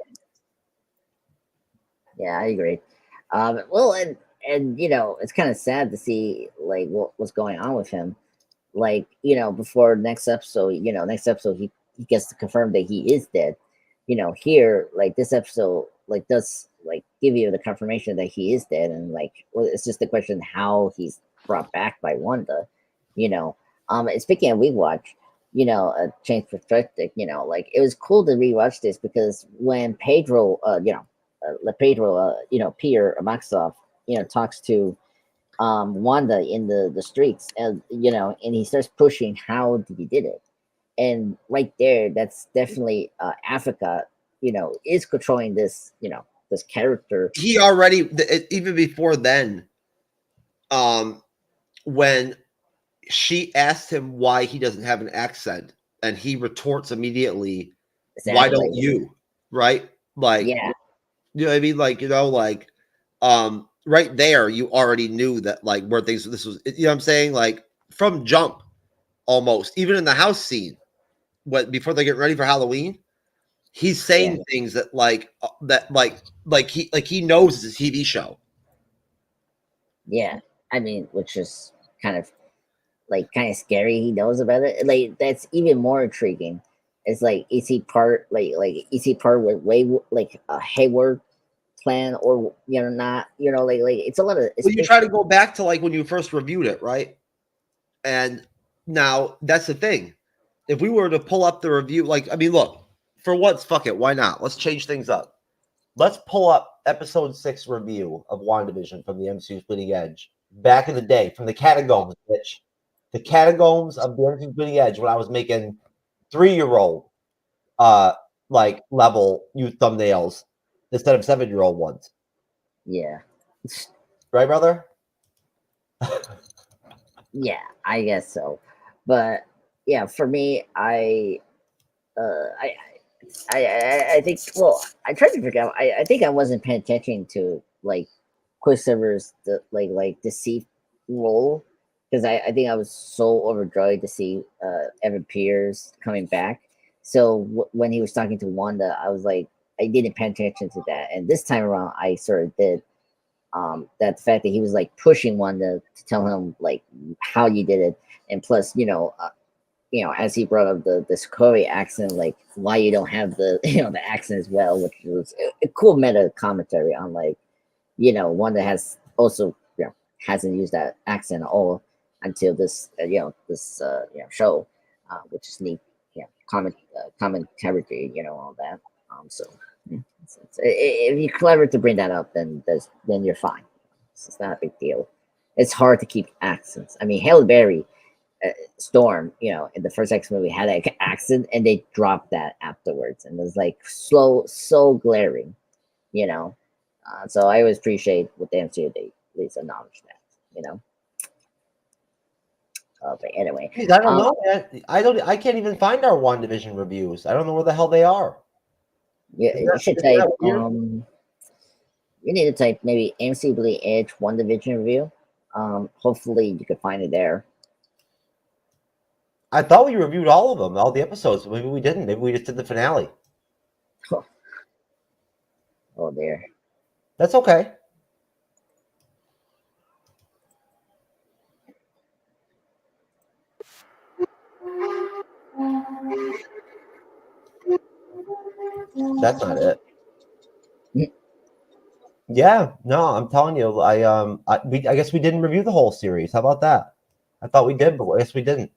S7: Yeah, I agree. Well, and you know, it's kind of sad to see like what's going on with him. Like, you know, before next episode, he gets to confirm that he is dead. You know, here, like this episode, like does like give you the confirmation that he is dead, and like, well, it's just the question how he's brought back by Wanda. You know, and speaking of rewatch, you know, a change perspective. You know, like it was cool to rewatch this because when Pedro, Pierre Maxoff, you know, talks to Wanda in the streets, and you know, and he starts pushing how he did it, and right there, that's definitely Africa, you know, is controlling this, you know, this character.
S6: He already even before then, when she asked him why he doesn't have an accent, and he retorts immediately,
S7: Exactly.
S6: "Why don't you?" Right? Like,
S7: Yeah.
S6: You know what I mean? Like, you know, like, right there, you already knew that, like, where things, this was, you know what I'm saying? Like, from jump, almost, even in the house scene, before they get ready for Halloween, he's saying things that, like, he knows it's a TV show.
S7: Yeah. I mean, which is kind of scary. He knows about it. Like, that's even more intriguing. It's like, is he part with a Hayward plan, or you know, not, you know, like it's a lot of.
S6: Well, you try to go back to like when you first reviewed it, right? And now that's the thing. If we were to pull up the review, like, I mean, look, for once, fuck it, why not? Let's change things up. Let's pull up episode 6 review of WandaVision from the MCU's Bleeding Edge back in the day, from the catacombs, bitch. The catacombs of the MCU's Bleeding Edge when I was making 3-year-old like level youth thumbnails instead of 7-year-old ones.
S7: Yeah.
S6: Right, brother?
S7: Yeah, I guess so. But yeah, for me, I think, well, I tried to figure out, I think I wasn't paying attention to like Quicksilver's like deceit role, because I think I was so overjoyed to see Evan Pierce coming back. So when he was talking to Wanda, I was like, I didn't pay attention to that, and this time around, I sort of did. That the fact that he was like pushing Wanda to tell him like how you did it, and plus, you know, as he brought up the Sokovia accent, like why you don't have the the accent as well, which was a cool meta commentary on like, you know, Wanda has also hasn't used that accent at all until this show, which is neat. Commentary, all that. So if you're clever to bring that up, then you're fine. It's not a big deal. It's hard to keep accents. I mean, Halle Berry, Storm, in the first X movie had an accent, and they dropped that afterwards, and it was like so glaring, So I always appreciate with the MCU they at least acknowledge that, But anyway,
S6: I don't know, man. I can't even find our WandaVision reviews. I don't know where the hell they are.
S7: Yeah, you should type. You need to type maybe MCU Bleeding Edge WandaVision review. Hopefully you can find it there.
S6: I thought we reviewed all of them, all the episodes. Maybe we didn't. Maybe we just did the finale.
S7: Oh dear.
S6: That's okay. That's not it. Yeah, no, I'm telling you, I guess we didn't review the whole series. How about that? I thought we did, but I guess we didn't.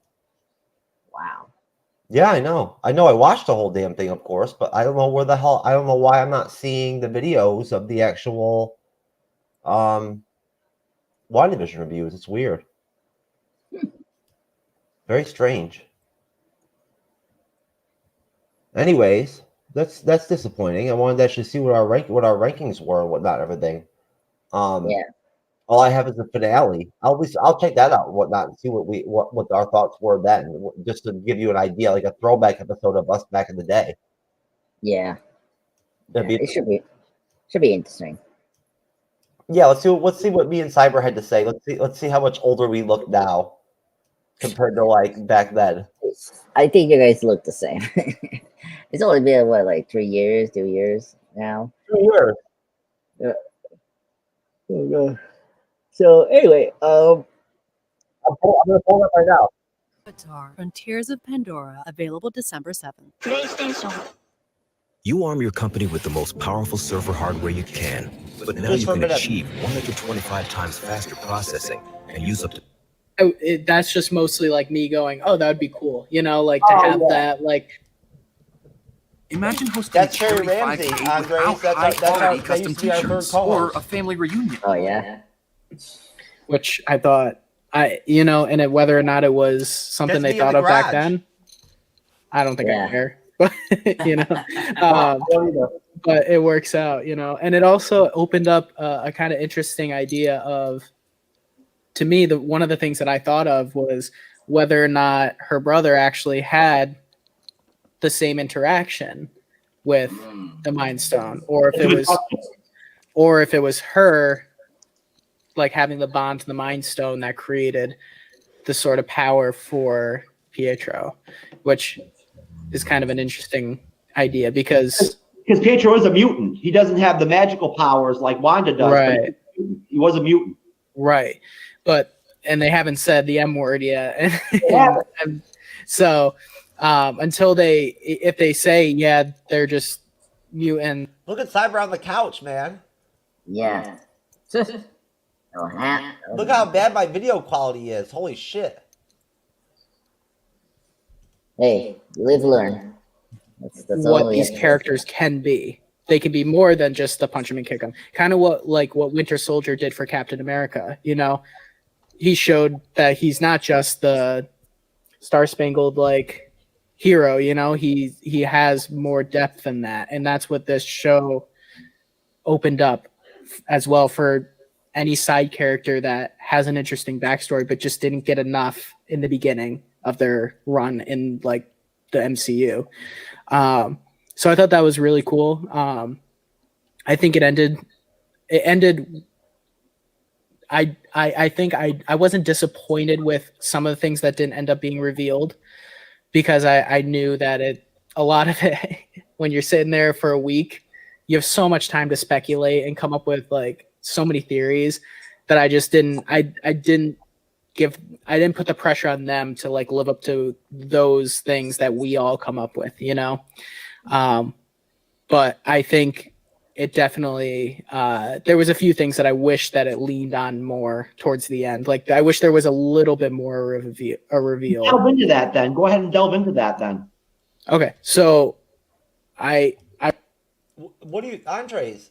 S7: Wow.
S6: Yeah, I know. I watched the whole damn thing, of course, but I don't know where the hell. I don't know why I'm not seeing the videos of the actual WandaVision reviews. It's weird. Very strange. Anyways, that's disappointing. I wanted to actually see what our rankings were and whatnot, everything.
S7: Yeah.
S6: All I have is the finale. I'll check that out and whatnot and see what our thoughts were then, just to give you an idea, like a throwback episode of us back in the day.
S7: Yeah.
S6: It
S7: should be interesting.
S6: Yeah, let's see what me and Cyber had to say. Let's see how much older we look now compared to like back then.
S7: I think you guys look the same. It's only been what, like 3 years, 2 years now.
S6: 2 years.
S7: Yeah. Oh god. So anyway,
S6: I'm gonna pull it up right now.
S14: Avatar: Frontiers of Pandora, available December 7th.
S15: You arm your company with the most powerful server hardware you can, but now you can achieve 125 times faster processing and use up to...
S16: That's just mostly like me going, oh, that would be cool, you know, like to have that, like.
S17: Imagine hosting
S6: that's Cherry Ramsey, Andres. That's our
S17: custom
S6: used to be our third
S17: t-shirts
S6: co-host.
S17: or a family reunion.
S7: Oh yeah.
S16: Which I thought, and whether or not it was something they thought of back then, I don't think I care. But but it works out, and it also opened up a kind of interesting idea of, to me, one of the things that I thought of was whether or not her brother actually had the same interaction with the Mind Stone, or if it was her like having the bond to the Mind Stone that created the sort of power for Pietro, which is kind of an interesting idea because
S18: Pietro is a mutant. He doesn't have the magical powers like Wanda does.
S16: Right.
S18: He was a mutant.
S16: Right. And they haven't said the M word yet. And so until if they say, yeah, they're just mutant.
S6: Look at Cyber on the couch, man.
S7: Yeah.
S6: Look how bad my video quality is. Holy shit.
S7: Hey, you live and learn. That's
S16: what these characters can be. They can be more than just the punch 'em and kick 'em. Kind of what Winter Soldier did for Captain America. He showed that he's not just the star-spangled hero. He has more depth than that, and that's what this show opened up as well for any side character that has an interesting backstory but just didn't get enough in the beginning of their run in the MCU. So I thought that was really cool. I think it ended. I think I wasn't disappointed with some of the things that didn't end up being revealed, because I knew that a lot of it, when you're sitting there for a week, you have so much time to speculate and come up with so many theories that I just didn't. I didn't put the pressure on them to live up to those things that we all come up with, but I think it definitely, there was a few things that I wish that it leaned on more towards the end. I wish there was a little bit more reveal.
S18: Delve into that then. Go ahead and delve into that then.
S16: Okay. So
S6: what do you, Andres?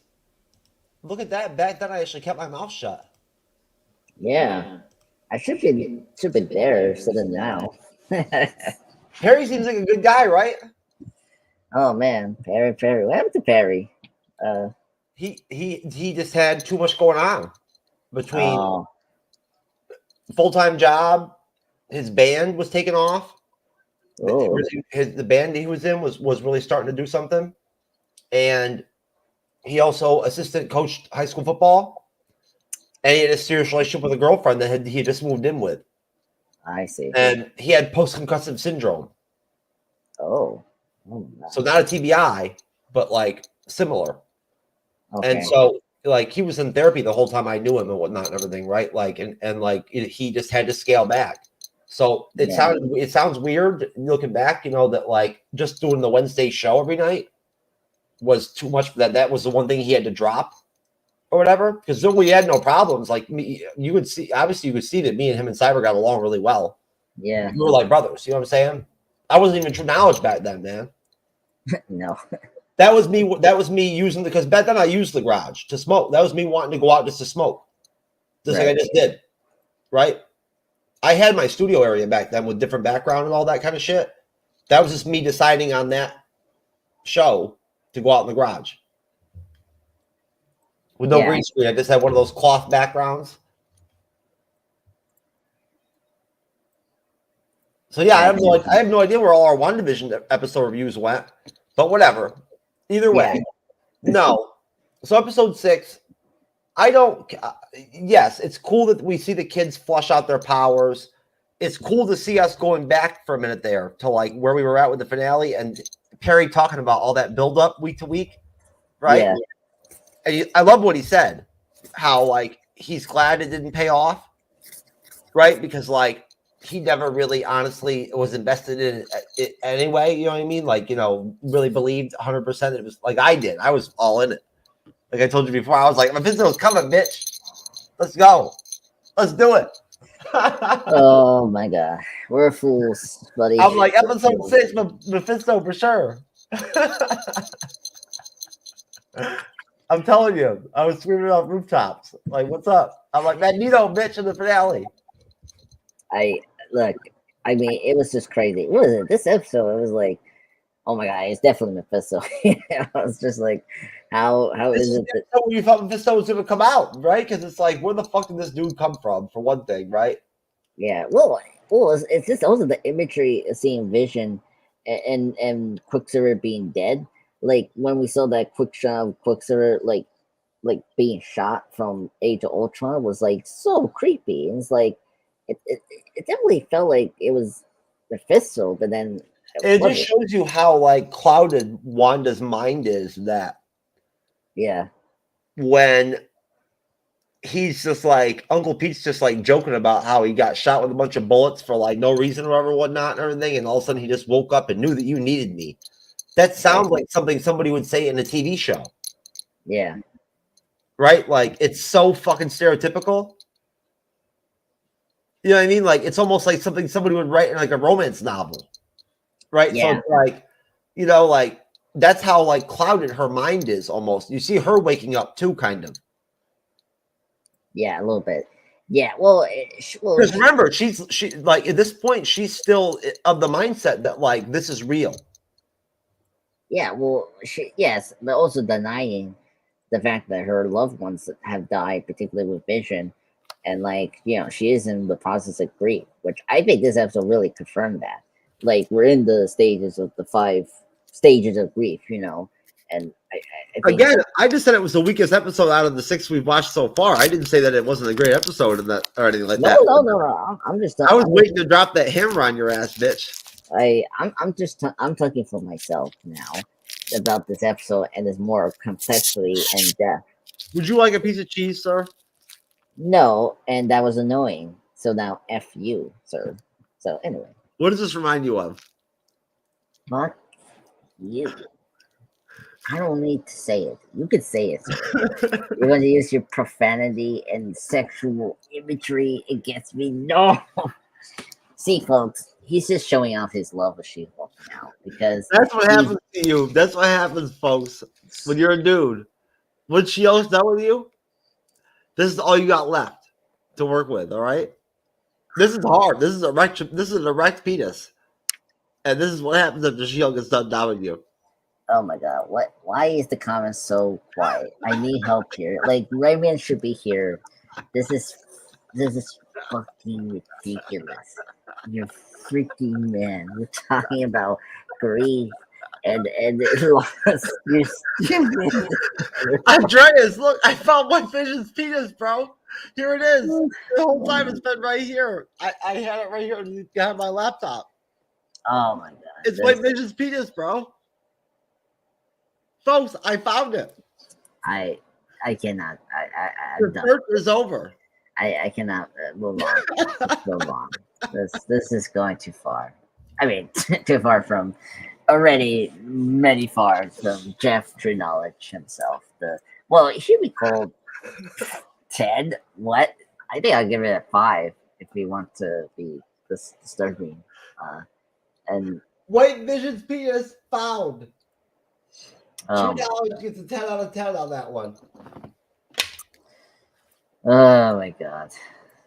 S6: Look at that. Back then I actually kept my mouth shut.
S7: Yeah. I should be there instead of now.
S6: Perry seems like a good guy, right?
S7: Oh man, Perry. What happened to Perry?
S6: He just had too much going on between full-time job. His band was taken off. The band he was in was really starting to do something, and he also assistant coached high school football. And he had a serious relationship with a girlfriend that he had just moved in with.
S7: I see.
S6: And he had post-concussive syndrome.
S7: Oh.
S6: So not a TBI, but similar. Okay. And so he was in therapy the whole time I knew him and whatnot and everything, right? He just had to scale back. So it sounds weird looking back, that just doing the Wednesday show every night was too much for that. That was the one thing he had to drop or whatever. Because then we had no problems. Like me, you could see that me and him and Cyber got along really well.
S7: Yeah.
S6: We were like brothers. You know what I'm saying? I wasn't even TrueKnowledge back then, man.
S7: No.
S6: That was me using because back then I used the garage to smoke. That was me wanting to go out just to smoke. Just like I just did. Right? I had my studio area back then with different background and all that kind of shit. That was just me deciding on that show to go out in the garage. With no green screen. I just had one of those cloth backgrounds. So yeah, I have no idea where all our WandaVision episode reviews went, but whatever. Either way, no. So episode 6, yes, it's cool that we see the kids flush out their powers. It's cool to see us going back for a minute there to like where we were at with the finale and Perry talking about all that build up week to week, right?
S7: Yeah.
S6: And I love what he said, how like he's glad it didn't pay off, right? Because like he never really honestly was invested in it anyway. You know what I mean? Like, really believed 100%. It was like I did. I was all in it. Like I told you before, I was like, Mephisto's coming, bitch. Let's go. Let's do it.
S7: Oh my god. We're fools, buddy.
S6: I'm like, episode 6, Mephisto for sure. I'm telling you, I was screaming off rooftops. Like, what's up? I'm like, Magneto, bitch, in the finale.
S7: I mean, it was just crazy. What was it? This episode, it was like, oh my god, it's definitely Mephisto. I was just like, how is it?
S6: When you thought Mephisto was going to come out, right? Because it's like, where the fuck did this dude come from, for one thing, right?
S7: Yeah, well, it's just also the imagery of seeing Vision and Quicksilver being dead. Like when we saw that quick shot of Quicksilver, like being shot from Age of Ultron was like so creepy. And it's like it definitely felt like it was Mephisto, but then
S6: it just shows you how like clouded Wanda's mind is. That when he's just like Uncle Pete's just like joking about how he got shot with a bunch of bullets for like no reason or whatever, whatnot, and everything, and all of a sudden he just woke up and knew that you needed me. That sounds like something somebody would say in a TV show.
S7: Yeah.
S6: Right? Like, it's so fucking stereotypical. You know what I mean? Like, it's almost like something somebody would write in like a romance novel. Right?
S7: Yeah.
S6: So, like, like, that's how, like, clouded her mind is almost. You see her waking up, too, kind of.
S7: Yeah, a little bit. Yeah, well,
S6: because remember, she like, at this point, she's still of the mindset that, like, this is real.
S7: Yeah, well, yes, but also denying the fact that her loved ones have died, particularly with Vision, and like she is in the process of grief, which I think this episode really confirmed that. Like we're in the stages of the 5 stages of grief, and I think
S6: again, I just said it was the weakest episode out of the 6 we've watched so far. I didn't say that it wasn't a great episode or anything like that.
S7: No. I'm just.
S6: I was waiting to drop that hammer on your ass, bitch.
S7: I'm talking for myself now about this episode and there's more complexity and depth.
S6: Would you like a piece of cheese, sir?
S7: No, and that was annoying. So now F you, sir. So anyway.
S6: What does this remind you of?
S7: Fuck you. I don't need to say it. You could say it, sir. You're going to use your profanity and sexual imagery against me. No. See, folks, he's just showing off his love of She-Hulk now because
S6: that's what happens to you. That's what happens, folks, when you're a dude. When She-Hulk's done with you, this is all you got left to work with. All right, this is hard. This is an erect penis, and this is what happens after She-Hulk gets done with you.
S7: Oh my god! What? Why is the comments so quiet? I need help here. Like Rayman should be here. This is fucking ridiculous. You're freaking man. We're talking about grief and loss. You're stupid.
S6: Andreas, look, I found my Vision's penis, bro. Here it is. The whole time it's been right here. I had it right here on my laptop.
S7: Oh my god.
S6: It's my Vision's penis, bro. Folks, I found it.
S7: I cannot.
S6: The search is over.
S7: I cannot move on. Let's move on. This is going too far. I mean, too far from many far from Jeff TrueKnowledge himself. He should be called 10? What? I think I'll give it a 5 if we want to be this disturbing. And
S6: White Vision's penis found.
S7: um,
S6: $2 gets a 10 out of 10 on that one.
S7: oh my god.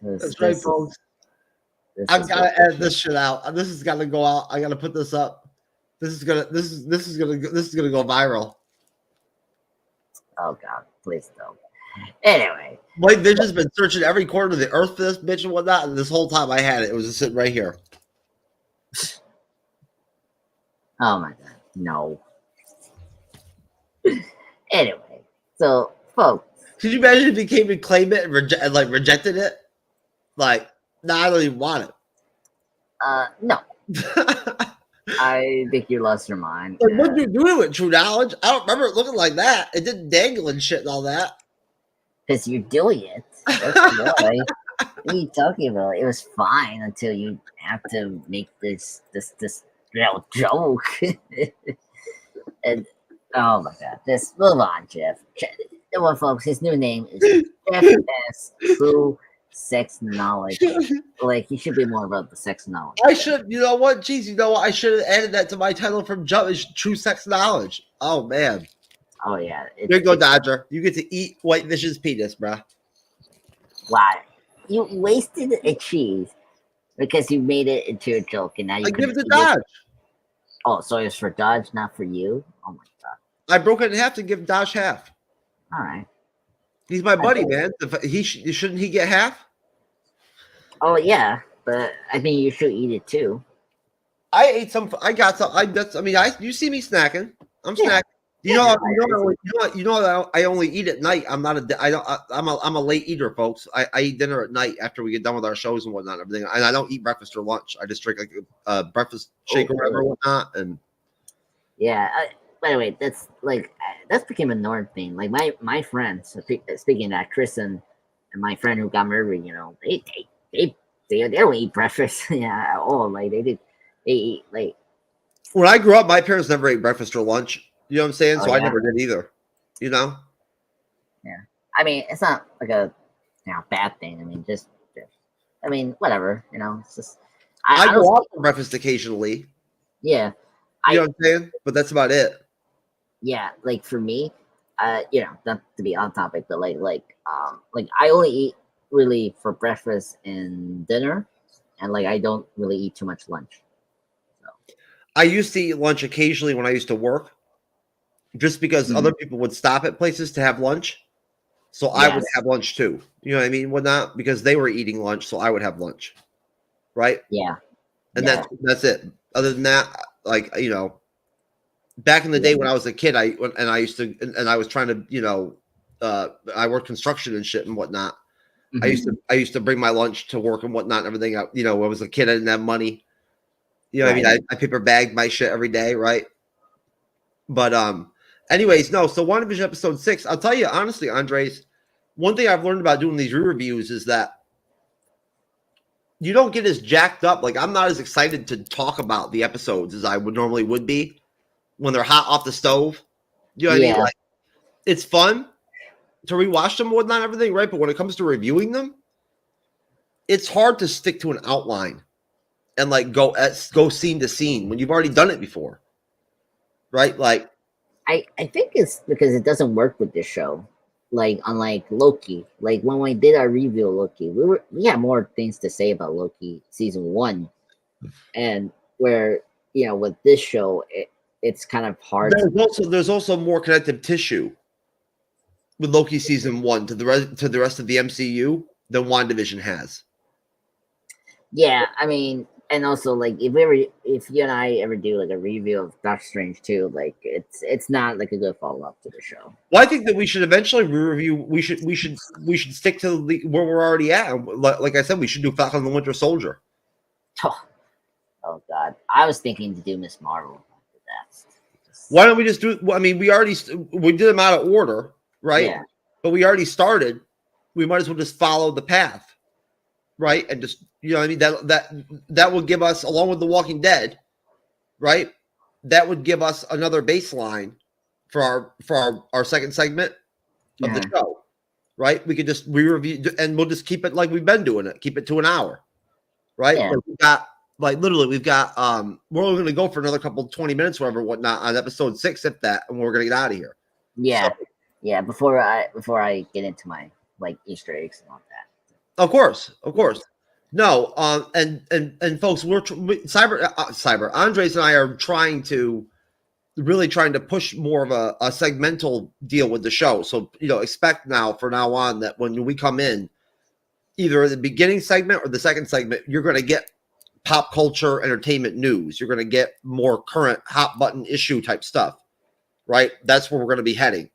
S6: That's right, folks. I've got to edit this shit out. This is gonna go out. I gotta put this up. This is gonna go viral.
S7: Oh god, please don't. Anyway,
S6: White Vision's been searching every corner of the earth for this bitch and whatnot, and this whole time I had it. It was just sitting right here.
S7: oh my god, no. Anyway, so folks,
S6: could you imagine if he came and claimed it and rejected it? Like, no, I don't even want it.
S7: No. I think you lost your mind.
S6: Like, what did you do to it, True Knowledge? I don't remember it looking like that. It didn't dangle and shit and all that.
S7: Because you're doing it. That's why. What are you talking about? It was fine until you have to make this joke. And oh my god, just move on, Jeff. Well, folks, his new name is Jeff S. True Sex Knowledge. Like, he should be more about the sex knowledge.
S6: I should, you know what? Jeez, you know what? I should have added that to my title from Jump is True Sex Knowledge. Oh man.
S7: Oh yeah.
S6: Here you go, Dodger. You get to eat White Vision's penis, bruh.
S7: Wow. You wasted a cheese because you made it into a joke, and now you
S6: give it to Dodge.
S7: Oh, so it's for Dodge, not for you? Oh my god.
S6: I broke it in half to give Dodge half.
S7: All right.
S6: He's my buddy, man. Shouldn't he get half?
S7: Oh yeah, but I mean you should eat it too.
S6: I ate some. I got some. You see me snacking. I'm snacking. You know, I only eat at night. I'm a late eater, folks. I eat dinner at night after we get done with our shows and whatnot, and everything. And I don't eat breakfast or lunch. I just drink like a breakfast shake or whatever, whatnot. And
S7: yeah. By the way, that's became a norm thing. Like my friends, speaking of that, Chris and my friend who got married, you know, they don't eat breakfast. Yeah, at all. Like they eat like.
S6: When I grew up, my parents never ate breakfast or lunch. You know what I'm saying? So I never did either. You know?
S7: Yeah. I mean, it's not like a bad thing. I mean, just whatever. You know, it's just
S6: I go out for breakfast occasionally.
S7: Yeah.
S6: You know what I'm saying? But that's about it.
S7: Yeah, like for me, you know, not to be on topic, but like I only eat really for breakfast and dinner, and like I don't really eat too much lunch. So.
S6: I used to eat lunch occasionally when I used to work, just because other people would stop at places to have lunch, so I would have lunch too. You know what I mean? Whatnot, because they were eating lunch, so I would have lunch, right?
S7: Yeah,
S6: and that's it. Other than that, like, you know. Back in the day when I was a kid, I was trying to, you know, I worked construction and shit and whatnot. Mm-hmm. I used to bring my lunch to work and whatnot and everything. You know, when I was a kid, I didn't have money. You know what I mean? I paper bagged my shit every day, right? But anyways, no. So WandaVision episode 6. I'll tell you honestly, Andres, one thing I've learned about doing these re-reviews is that you don't get as jacked up. Like, I'm not as excited to talk about the episodes as I would be. When they're hot off the stove, you know what I mean? Like, it's fun to rewatch them and whatnot, everything, right? But when it comes to reviewing them, it's hard to stick to an outline and like go scene to scene when you've already done it before, right? Like,
S7: I think it's because it doesn't work with this show. Like, unlike Loki, like when we did our review of Loki, we had more things to say about Loki season 1, and where, you know, with this show, it's kind of hard.
S6: There's also more connective tissue with Loki season 1 to the rest of the MCU than WandaVision has.
S7: Yeah, I mean, and also like if you and I ever do like a review of Doctor Strange 2, like it's not like a good follow up to the show.
S6: Well, I think that we should eventually re-review. We should stick to where we're already at. Like I said, we should do Falcon and the Winter Soldier.
S7: Oh God, I was thinking to do Miss Marvel.
S6: Why don't we just do? I mean, we did them out of order, right?
S7: Yeah.
S6: But we already started. We might as well just follow the path, right? And just, you know what I mean? That will give us, along with The Walking Dead, right? That would give us another baseline for our second segment of the show, right? We could just re-review and we'll just keep it like we've been doing it. Keep it to an hour, right?
S7: Yeah.
S6: Like we've got we're only going to go for another couple 20 minutes, whatever, whatnot on episode 6, if that, and we're going to get out of here.
S7: Yeah,
S6: So,
S7: yeah. Before I get into my like Easter eggs and all that.
S6: Of course. No, and folks, Cyber Andres and I are trying to push more of a segmental deal with the show. So expect from now on that when we come in, either the beginning segment or the second segment, you're going to get pop culture, entertainment news. You're going to get more current hot button issue type stuff, right? That's where we're going to be heading.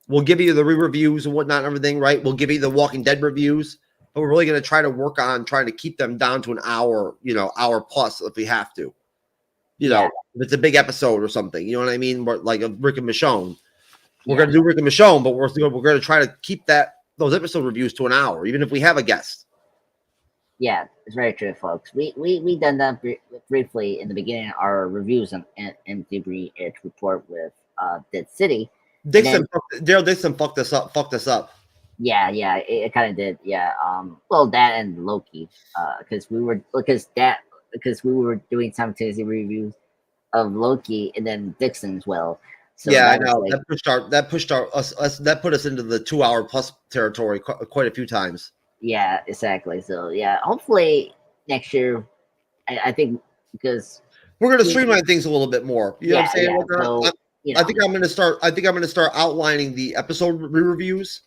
S6: We'll give you the re-reviews and whatnot and everything, right? We'll give you the Walking Dead reviews, but we're really going to try to work on trying to keep them down to an hour, hour plus if we have to. If it's a big episode or something, you know what I mean? Like a Rick and Michonne. We're going to do Rick and Michonne, but we're going to try to keep those episode reviews to an hour, even if we have a guest.
S7: Yeah, it's very true, folks. We done that briefly in the beginning of our reviews on MCU'S Bleeding Edge Report with Dead City.
S6: Daryl Dixon fucked us up.
S7: Yeah, it kind of did. Yeah, well, that and Loki, because we were doing simultaneous reviews of Loki and then Dixon as well. So
S6: yeah, I know that put us into the 2 hour plus territory quite a few times.
S7: Yeah, exactly. So yeah, hopefully next year, I think because
S6: we're going to streamline things a little bit more. You know what I'm saying?
S7: Yeah, so,
S6: I think I'm going to start outlining the episode re-reviews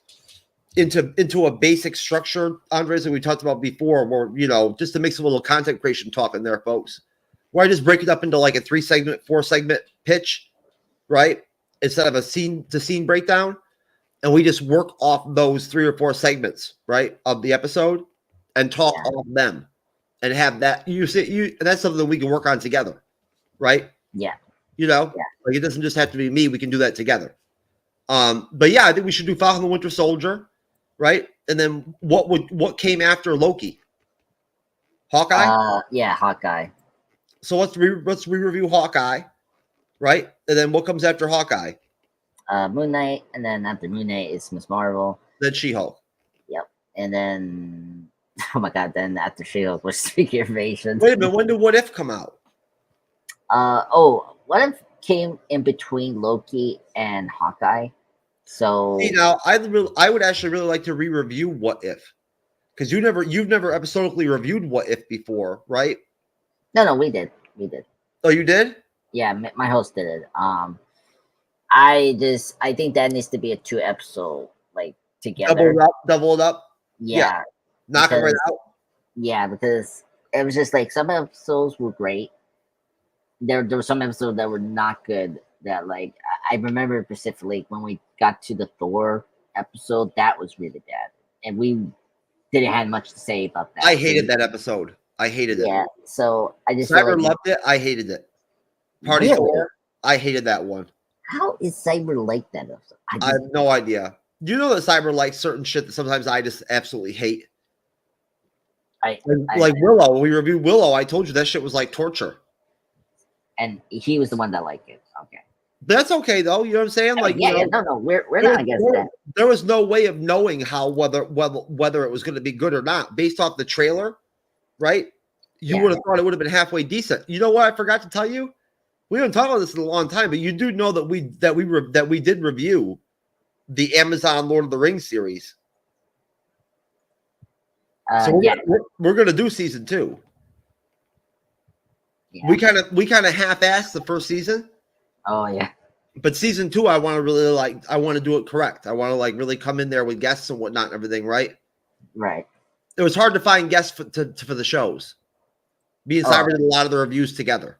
S6: into a basic structure, Andres, that we talked about before, where just to make some little content creation talk in there, folks. Where I just break it up into like a 3-segment, 4-segment pitch, right? Instead of a scene to scene breakdown. And we just work off those 3 or 4 segments, right, of the episode and talk off them and have that and that's something we can work on together, right?
S7: Yeah.
S6: Like it doesn't just have to be me. We can do that together. But yeah, I think we should do Falcon the Winter Soldier, right? And then what came after Loki? Hawkeye?
S7: Yeah, Hawkeye.
S6: So let's re-review Hawkeye, right? And then what comes after Hawkeye?
S7: Moon Knight, and then after Moon Knight is Miss Marvel.
S6: Then She-Hulk.
S7: Yep. And then oh my god, then after She-Hulk was Secret Invasion.
S6: Wait a minute, when did What If come out?
S7: What If came in between Loki and Hawkeye. So
S6: I would actually really like to re-review What If. Because you've never episodically reviewed What If before, right?
S7: No, we did.
S6: Oh, you did?
S7: Yeah, my host did it. I think that needs to be a 2-episode like together.
S6: Double it up.
S7: Yeah.
S6: Knock it right out.
S7: Yeah, because it was just like some episodes were great. There were some episodes that were not good. That like I remember specifically when we got to the Thor episode, that was really bad, and we didn't have much to say about that.
S6: I hated that episode. I hated it.
S7: Yeah, so I just
S6: Cyber loved it. I hated it. Party Thor. I hated that one.
S7: How is Cyber like that episode?
S6: I have no idea. You know that Cyber likes certain shit that sometimes I just absolutely hate. Like Willow. When we reviewed Willow, I told you that shit was like torture.
S7: And he was the one that liked it. Okay.
S6: That's okay though. You know what I'm saying? Like,
S7: no, we're not against that.
S6: There was no way of knowing whether it was going to be good or not based off the trailer, right? You would have thought it would have been halfway decent. You know what? I forgot to tell you. We haven't talked about this in a long time, but you do know that we did review the Amazon Lord of the Rings series. So we're going to do season 2. Yeah. We kind of half-assed the first season.
S7: Oh yeah.
S6: But season 2, I want to do it correct. I want to like really come in there with guests and whatnot and everything, right?
S7: Right.
S6: It was hard to find guests for the shows. Me and Cyber did a lot of the reviews together.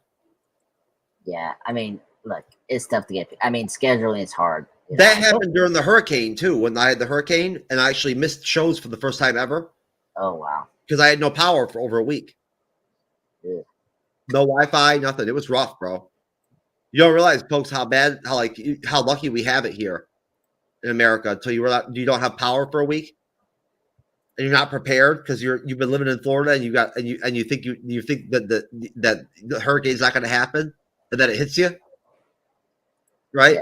S7: Yeah, I mean, look, it's tough to get. I mean, scheduling is hard.
S6: That happened during the hurricane too. When I had the hurricane, and I actually missed shows for the first time ever.
S7: Oh wow!
S6: Because I had no power for over a week.
S7: Yeah.
S6: No Wi-Fi, nothing. It was rough, bro. You don't realize, folks, how lucky we have it here in America until you don't have power for a week, and you're not prepared because you've been living in Florida and you think that the hurricane's not going to happen. And then it hits you, right?
S7: Yeah.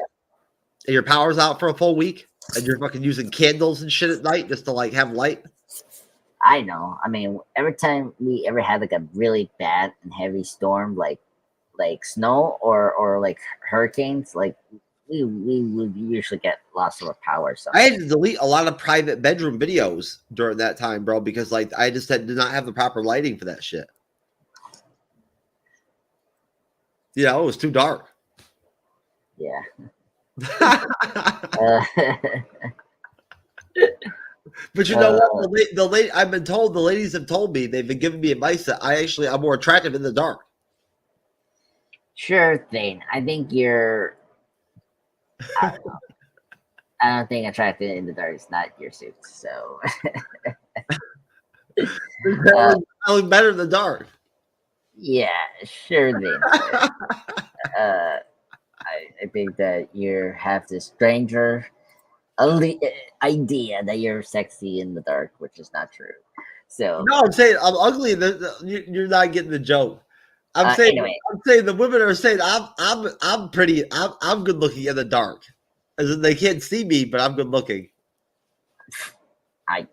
S6: And your power's out for a full week. And you're fucking using candles and shit at night just to like have light.
S7: I know. I mean, every time we ever had like a really bad and heavy storm, like snow or like hurricanes, like we would usually get lots of power. So
S6: I had to delete a lot of private bedroom videos during that time, bro, because like I just did not have the proper lighting for that shit. You know, it was too dark.
S7: Yeah.
S6: But you know what? The lady, I've been told, the ladies have told me, they've been giving me advice that I'm more attractive in the dark.
S7: Sure thing. I think you're. I don't know. I don't think attractive in the dark is not your suit. So.
S6: I look better in the dark.
S7: Yeah, sure thing. I think that you have this stranger idea that you're sexy in the dark, which is not true. So
S6: no, I'm saying I'm ugly. You're not getting the joke. I'm saying the women are saying I'm pretty. I'm good looking in the dark, as in they can't see me, but I'm good looking.
S7: I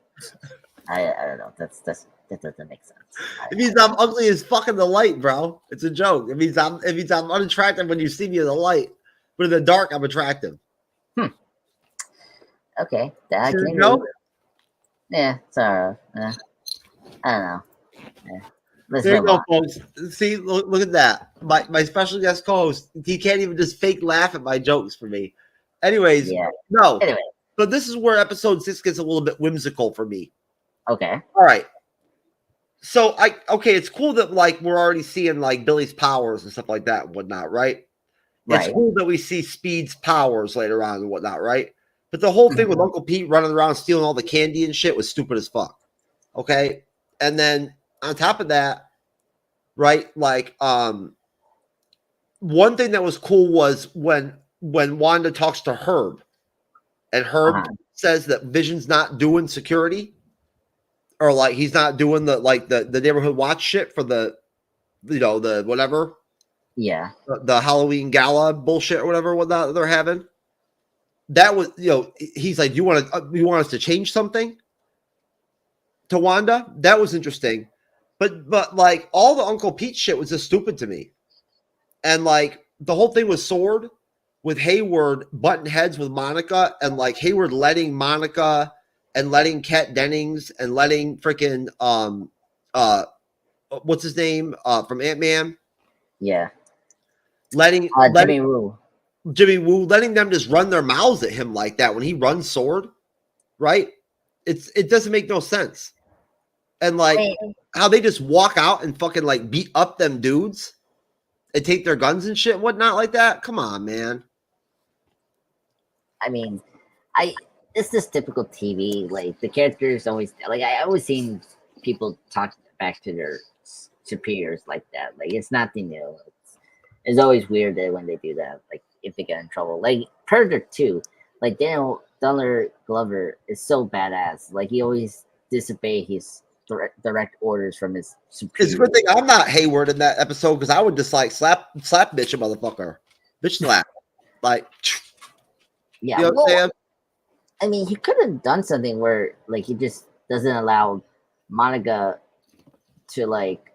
S7: don't know. That doesn't make sense.
S6: It means I'm ugly as fuck in the light, bro. It's a joke. It means I'm unattractive when you see me in the light, but in the dark I'm attractive.
S7: Okay, that
S6: Here
S7: can
S6: you go.
S7: Yeah, sorry. I don't know. Yeah.
S6: There you go, folks. See, look at that. My special guest co-host, he can't even just fake laugh at my jokes for me. Anyways, no.
S7: Anyway.
S6: So this is where episode 6 gets a little bit whimsical for me.
S7: Okay.
S6: All right. So it's cool that like we're already seeing like Billy's powers and stuff like that and whatnot, right? It's cool that we see Speed's powers later on and whatnot, right? But the whole thing with Uncle Pete running around stealing all the candy and shit was stupid as fuck. Okay. And then on top of that, right, like one thing that was cool was when Wanda talks to Herb and Herb says that Vision's not doing security. Or like he's not doing the neighborhood watch shit for the whatever.
S7: Yeah.
S6: The Halloween gala bullshit or whatnot they're having. That was, he's like, you want us to change something to Wanda? That was interesting. But like all the Uncle Pete shit was just stupid to me. And like the whole thing with Sword with Hayward butting heads with Monica and like Hayward letting Monica and letting Kat Dennings and letting freaking what's his name from Ant-Man?
S7: Yeah.
S6: Letting
S7: Jimmy Woo,
S6: letting them just run their mouths at him like that when he runs Sword, right? It doesn't make no sense. And like how they just walk out and fucking like beat up them dudes and take their guns and shit and whatnot like that. Come on, man.
S7: I mean, it's this typical TV. Like the characters always like I always seen people talk back to their superiors like that. Like it's nothing new. It's always weird that when they do that, like if they get in trouble. Like Predator 2, like Donald Glover is so badass. Like he always disobey his direct orders from his superiors.
S6: It's a good thing I'm not Hayward in that episode because I would just like slap bitch a motherfucker. Bitch slap. Like
S7: yeah.
S6: You know what I'm saying?
S7: I mean, he could have done something where like he just doesn't allow Monica to like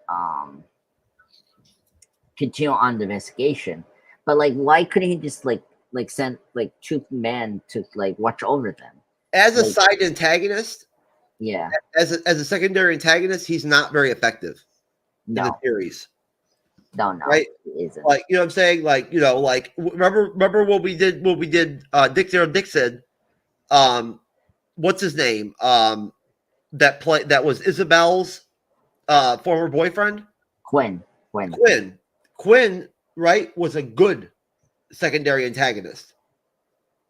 S7: continue on the investigation. But like why couldn't he just like send like 2 men to like watch over them?
S6: As a side antagonist,
S7: yeah.
S6: As a secondary antagonist, he's not very effective in the series.
S7: No,
S6: right?
S7: It isn't.
S6: Like, you know what I'm saying? Like, like remember what we did Dixon, what's his name? That was Isabel's former boyfriend?
S7: Quinn,
S6: right, was a good secondary antagonist.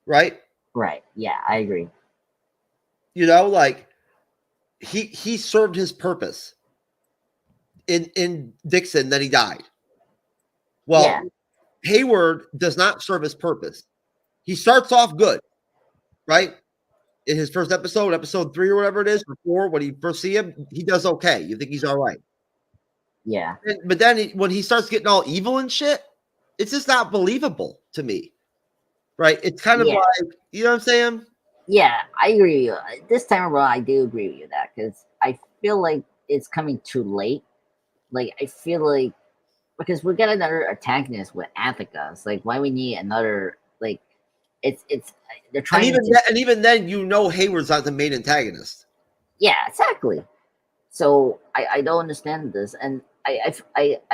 S6: Right?
S7: Right. Yeah, I agree.
S6: Like he served his purpose in Dixon, then he died. Well, Hayward does not serve his purpose. He starts off good, right? In his first episode 3 or whatever it is, or 4, when you first see him, he does okay. You think he's all right.
S7: Yeah.
S6: But then when he starts getting all evil and shit, it's just not believable to me. Right? It's kind of like, you know what I'm saying?
S7: Yeah, I agree with you. This time around, I do agree with you that because I feel like it's coming too late. Like I feel like because we got another antagonist with Attica. It's like why we need another like it's they're trying
S6: and even then Hayward's not the main antagonist.
S7: Yeah, exactly. So I don't understand this, and I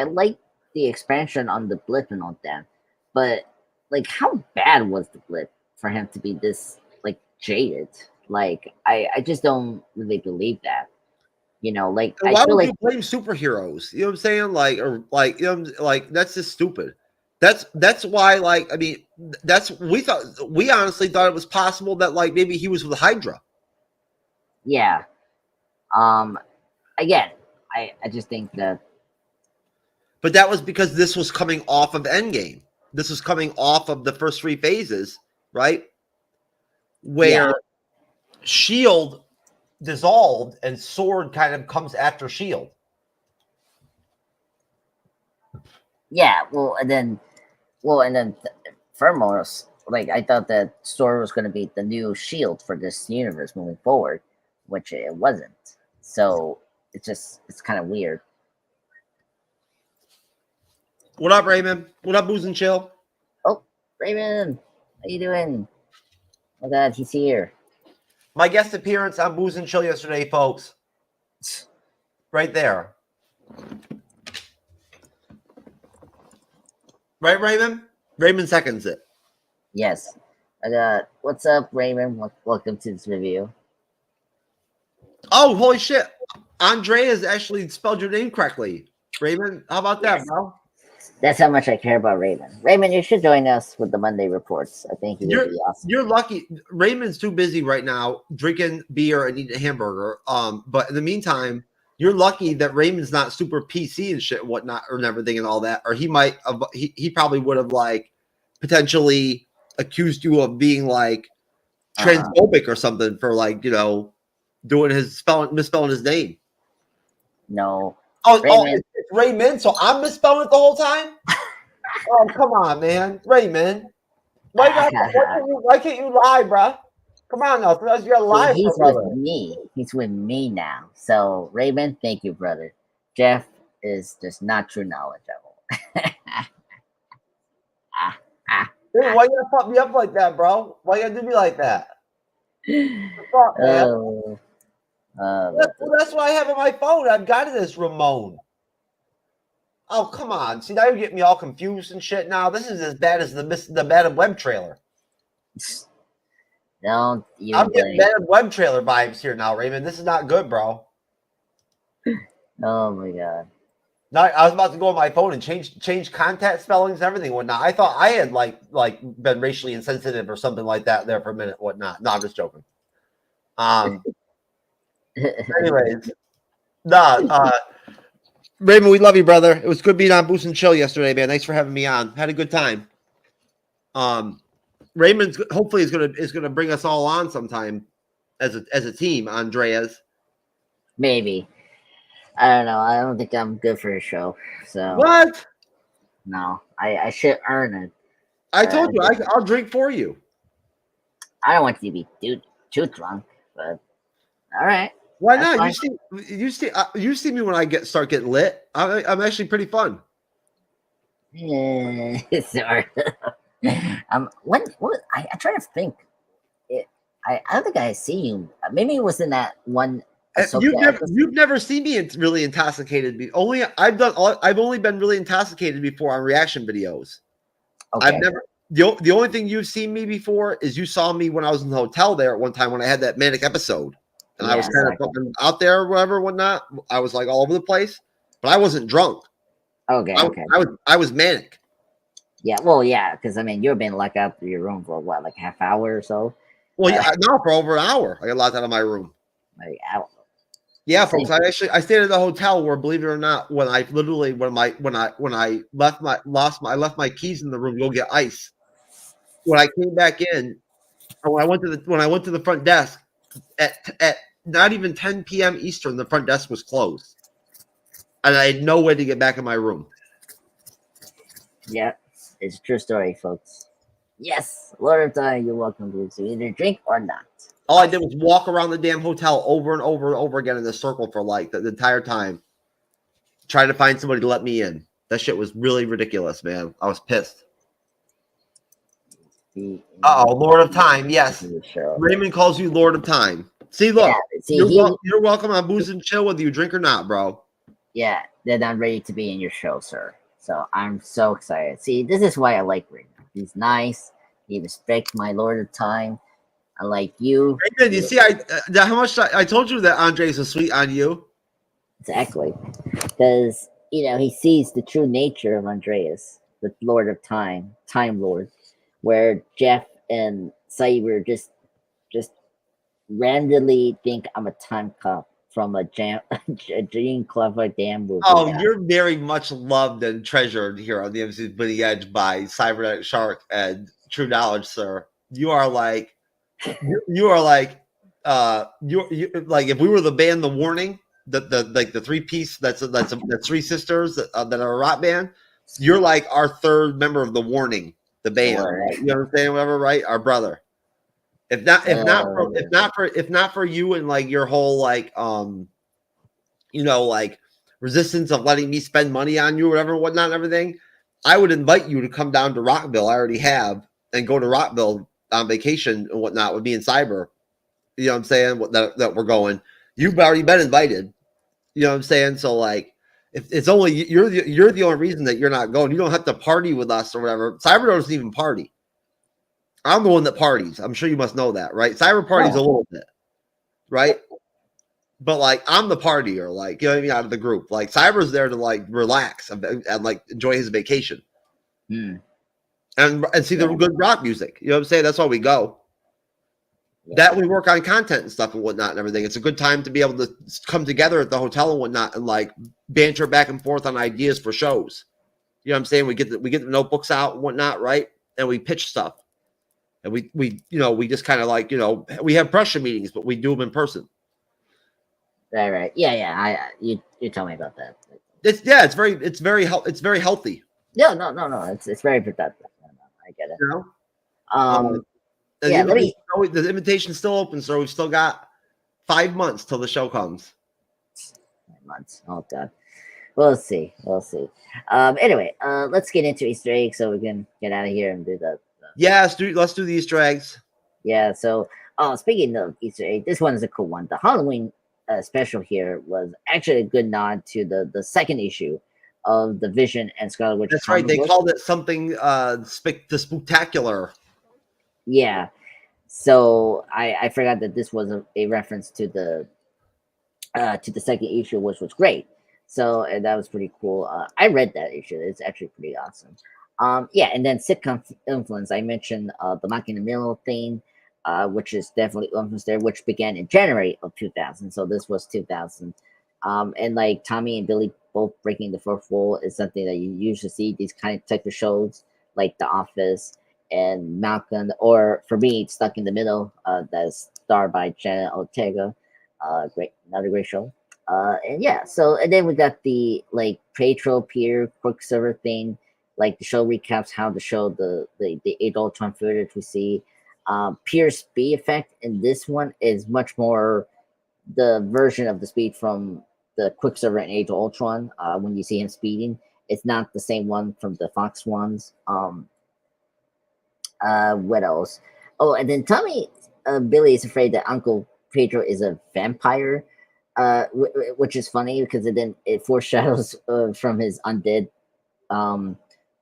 S7: like the expansion on the blip and all that, but like how bad was the blip for him to be this like jaded? Like I just don't really believe that. Like
S6: why
S7: I feel
S6: would
S7: like
S6: you blame superheroes? You know what I'm saying? Like or like like that's just stupid. That's why like I mean we honestly thought it was possible that like maybe he was with Hydra.
S7: Yeah. Again, I just think that.
S6: But that was because this was coming off of Endgame. This was coming off of the first 3 phases, right? Where S.H.I.E.L.D. dissolved and S.W.O.R.D. kind of comes after S.H.I.E.L.D.
S7: Yeah, and then foremost, like I thought that S.W.O.R.D. was going to be the new S.H.I.E.L.D. for this universe moving forward, which it wasn't. So it's kind of weird.
S6: What up, Raymond? What up, Booze and Chill?
S7: Oh, Raymond, how you doing? Oh God, he's here.
S6: My guest appearance on Booze and Chill yesterday, folks. Right there. Right, Raymond? Raymond seconds it.
S7: Yes. I got, what's up, Raymond? Welcome to this review.
S6: Oh, holy shit. Andrea's actually spelled your name correctly. Raymond, how about that, bro?
S7: That's how much I care about Raymond. Raymond, you should join us with the Monday reports. I think it would be awesome.
S6: You're lucky. Raymond's too busy right now drinking beer and eating a hamburger. But in the meantime, you're lucky that Raymond's not super PC and shit and whatnot and everything and all that. Or he might have, he probably would have like potentially accused you of being like transphobic or something for like, doing misspelling his name.
S7: No.
S6: Raymond. It's Raymond, so I'm misspelling it the whole time? Oh, come on, man. Raymond. Why can't you lie, bro? Come on now. You're alive.
S7: He's with me. He's with me now. So, Raymond, thank you, brother. Jeff is just not true knowledge at all.
S6: Dude, why you gotta fuck me up like that, bro? Why you gotta do me like that? Fuck, man. That's why I have on my phone. I've got it as Ramon. Oh, come on. See, now you're getting me all confused and shit now. This is as bad as the Bad Web trailer.
S7: I'm
S6: getting Bad Web trailer vibes here now, Raymond. This is not good, bro.
S7: Oh, my God.
S6: Now, I was about to go on my phone and change contact spellings and everything and whatnot. I thought I had like been racially insensitive or something like that there for a minute, whatnot. No, I'm just joking. Anyways, Raymond, we love you, brother. It was good being on Boost and Chill yesterday, man. Thanks for having me on. Had a good time. Raymond hopefully is gonna bring us all on sometime as a team. Andreas,
S7: maybe. I don't know. I don't think I'm good for a show. So
S6: what?
S7: No, I should earn it.
S6: I told you I'll drink for you.
S7: I don't want you to be too drunk, but all right.
S6: Why not? You see me when I start getting lit. I'm actually pretty fun.
S7: Sorry. What? I try to think. I don't think I see you. Maybe it was in that one.
S6: You've never seen me really intoxicated. I've only been really intoxicated before on reaction videos.
S7: Okay.
S6: I've never. The only thing you've seen me before is you saw me when I was in the hotel there at one time when I had that manic episode. And I was kind of fucking out there or whatever, whatnot. I was like all over the place, but I wasn't drunk.
S7: Okay.
S6: I was manic.
S7: Yeah, well, yeah, because I mean, you've been locked out of your room for what, like half hour or so?
S6: Well, yeah, no, for over an hour. I got locked out of my room.
S7: Like hour.
S6: Yeah, folks. I stayed at the hotel where, believe it or not, when I left my keys in the room to go get ice. When I came back in, or when I went to the front desk at not even 10 p.m. Eastern, the front desk was closed, and I had no way to get back in my room.
S7: Yeah, it's a true story, folks. Yes, Lord of Time, you're welcome to either drink or not.
S6: All I did was walk around the damn hotel over and over and over again in a circle for like the entire time, trying to find somebody to let me in. That shit was really ridiculous, man. I was pissed. Uh-oh, Lord of Time, yes. Raymond calls you Lord of Time. See, look,
S7: Yeah, see,
S6: you're welcome on Booze and Chill whether you drink or not, bro.
S7: Yeah, then I'm ready to be in your show, sir. So I'm so excited. See, this is why I like Raymond. He's nice. He respects my Lord of Time. Unlike you.
S6: Raymond, you see, how much I told you that Andre's is sweet on you.
S7: Exactly. Because, he sees the true nature of Andreas, the Lord of Time, Time Lord, where Jeff and Cyber just randomly think I'm a time cop from a Gene Clever damn movie.
S6: Oh, you're very much loved and treasured here on the MCU's Bleeding Edge by Cyberneticshark and TrueKnowledge, sir. You are like, you're like if we were the band The Warning, the three-piece that's three sisters that are a rock band, you're like our third member of The Warning, the band. Right? You know what I'm saying? Whatever, right? Our brother. If not for you and like your whole like resistance of letting me spend money on you or whatever, whatnot, and everything, I would invite you to come down to Rockville. I already have, and go to Rockville on vacation and whatnot with me and Cyber. You know what I'm saying? That we're going. You've already been invited. You know what I'm saying? So like, if it's only you're the only reason that you're not going. You don't have to party with us or whatever. Cyber doesn't even party. I'm the one that parties. I'm sure you must know that, right? Cyber parties a little bit, right? But like, I'm the partier, like, you know what I mean, out of the group. Like, Cyber's there to like relax and like enjoy his vacation, and see the good rock music. You know what I'm saying? That's why we go. That we work on content and stuff and whatnot and everything. It's a good time to be able to come together at the hotel and whatnot and like banter back and forth on ideas for shows. You know what I'm saying? We get the notebooks out and whatnot, right? And we pitch stuff. And we just kind of like, we have pressure meetings, but we do them in person.
S7: Right. Yeah. You tell me about that.
S6: It's very healthy.
S7: No. It's very productive. I get it.
S6: The invitation's still open, so we've still got 5 months till the show comes.
S7: 5 months. Oh God. We'll see. Anyway, let's get into Easter eggs so we can get out of here and do the.
S6: Yeah, let's do the Easter eggs.
S7: Yeah. So, speaking of Easter egg, this one is a cool one. The Halloween special here was actually a good nod to the second issue of the Vision and Scarlet Witch.
S6: That's right. They called it something the spectacular.
S7: Yeah. So I forgot that this was a reference to the second issue, which was great. So and that was pretty cool. I read that issue. It's actually pretty awesome. And then sitcom influence. I mentioned the Mock in the Middle thing, which is definitely influence there, which began in January of 2000. So this was 2000. And like Tommy and Billy both breaking the fourth wall is something that you usually see these kind of type of shows like The Office and Malcolm, or for me, Stuck in the Middle, that's starred by Jenna Ortega. Another great show. And then we got the like Pedro Pierre Quicksilver thing. Like the show recaps how the show the Age of Ultron footage we see. Pierre's speed effect in this one is much more the version of the speed from the Quicksilver and Age of Ultron. When you see him speeding, it's not the same one from the Fox ones. What else? Oh, and then Tommy Billy is afraid that Uncle Pedro is a vampire, which is funny because it foreshadows from his undead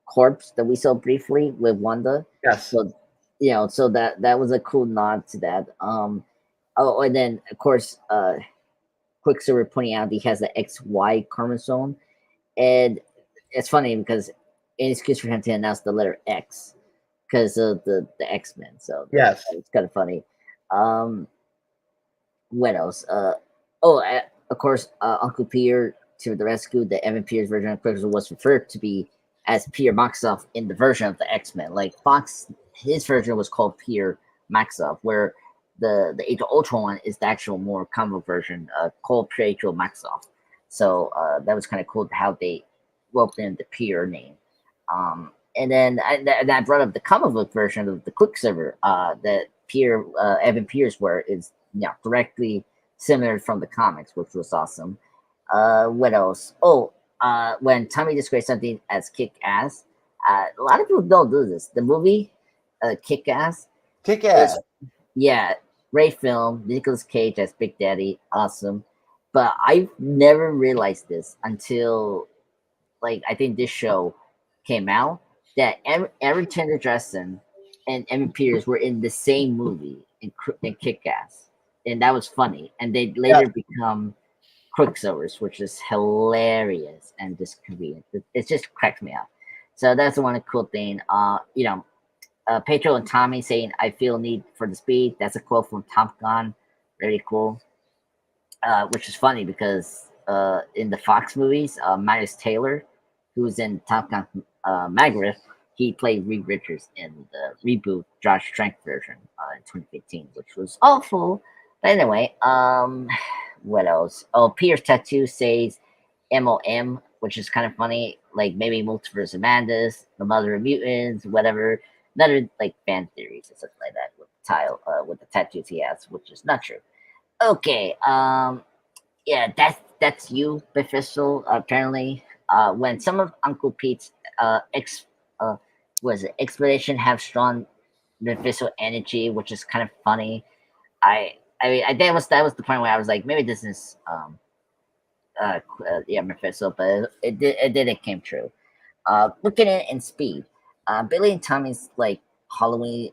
S7: corpse that we saw briefly with Wanda.
S6: Yes.
S7: So that was a cool nod to that. And then of course Quicksilver pointing out he has the XY chromosome, and it's funny because in excuse for him to announce the letter X because of the X-Men. So
S6: yes,
S7: it's kind of funny. What else? Of course, Uncle Pierre to the rescue. The Evan Pierce version of Quicksilver was referred to be as Pierre Maximoff in the version of the X-Men. Like Fox, his version was called Pierre Maximoff, where the Age of Ultron one is the actual more common version called Pedro Maximoff. So that was kind of cool how they roped in the Pierre name. And then I brought up the comic book version of the Quicksilver that Evan Pierce is directly similar from the comics, which was awesome. What else? When Tommy describes something as kick ass, a lot of people don't do this. The movie Kick Ass. Yeah, great film. Nicolas Cage as Big Daddy, awesome. But I've never realized this until, like, I think this show came out, that Aaron Taylor Johnson and Evan Peters were in the same movie in Kick Ass, and that was funny. And they later become Quicksilvers, which is hilarious and just convenient. It just cracks me up. So that's the one cool thing. Pedro and Tommy saying, "I feel need for the speed." That's a quote from Top Gun. Very cool. Which is funny because in the Fox movies, Miles Taylor, who's in Top Gun Maverick, he played Reed Richards in the reboot Josh Trank version in 2015, which was awful. But anyway, what else? Peter's tattoo says MOM, which is kind of funny. Like maybe Multiverse of Madness, the Mother of Mutants, whatever. Another like fan theories and stuff like that with the tattoos he has, which is not true. Okay, yeah, that's you, Bifistal. Apparently, when some of Uncle Pete's explanation have strong Bifistal energy, which is kind of funny. I mean, that was the point where I was like, maybe this is Mephisto, but it came true. Looking at it in Speed, Billy and Tommy's like Halloween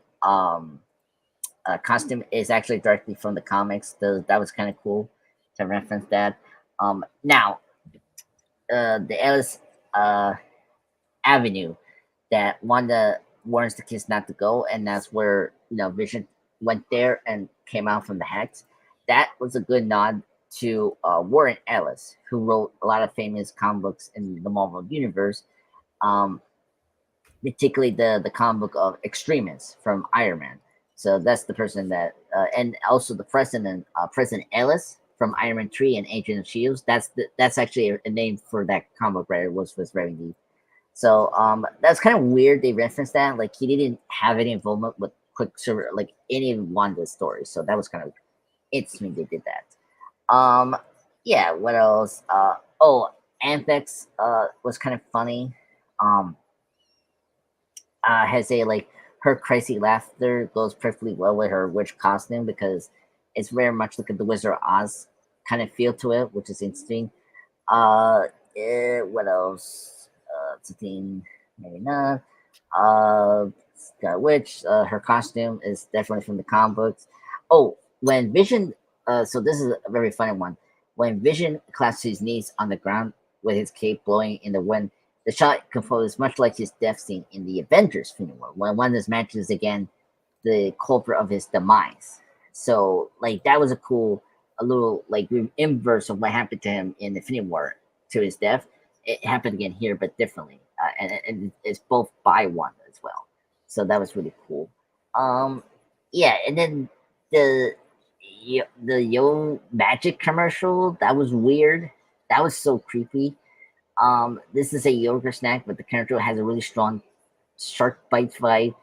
S7: costume is actually directly from the comics. That was kind of cool to reference that. Now, the Ellis Avenue that Wanda warns the kids not to go, and that's where Vision went there and came out from the Hex. That was a good nod to Warren Ellis, who wrote a lot of famous comic books in the Marvel Universe, particularly the comic book of Extremis from Iron Man. So that's the person that, and also the President Ellis from Iron Man 3 and Agent of Shields. That's actually a name for that comic book writer was very deep. So that's kind of weird. They referenced that, like he didn't have any involvement with Quicksilver, like any of Wanda's stories. So that was kind of interesting. They did that. Yeah. What else? Anthrax was kind of funny. Has a like. Her crazy laughter goes perfectly well with her witch costume because it's very much like the Wizard of Oz kind of feel to it, which is interesting. What else? Something maybe not. Got witch. Her costume is definitely from the comic books. When Vision. So this is a very funny one. When Vision collapses his knees on the ground with his cape blowing in the wind. The shot composes much like his death scene in the Avengers funeral, when one of his matches again the culprit of his demise. So, like, that was a little like inverse of what happened to him in Infinity War to his death. It happened again here, but differently, and it's both by one as well. So that was really cool. Yeah, and then the Yo Magic commercial, that was weird. That was so creepy. This is a yogurt snack, but the character has a really strong shark bites vibe.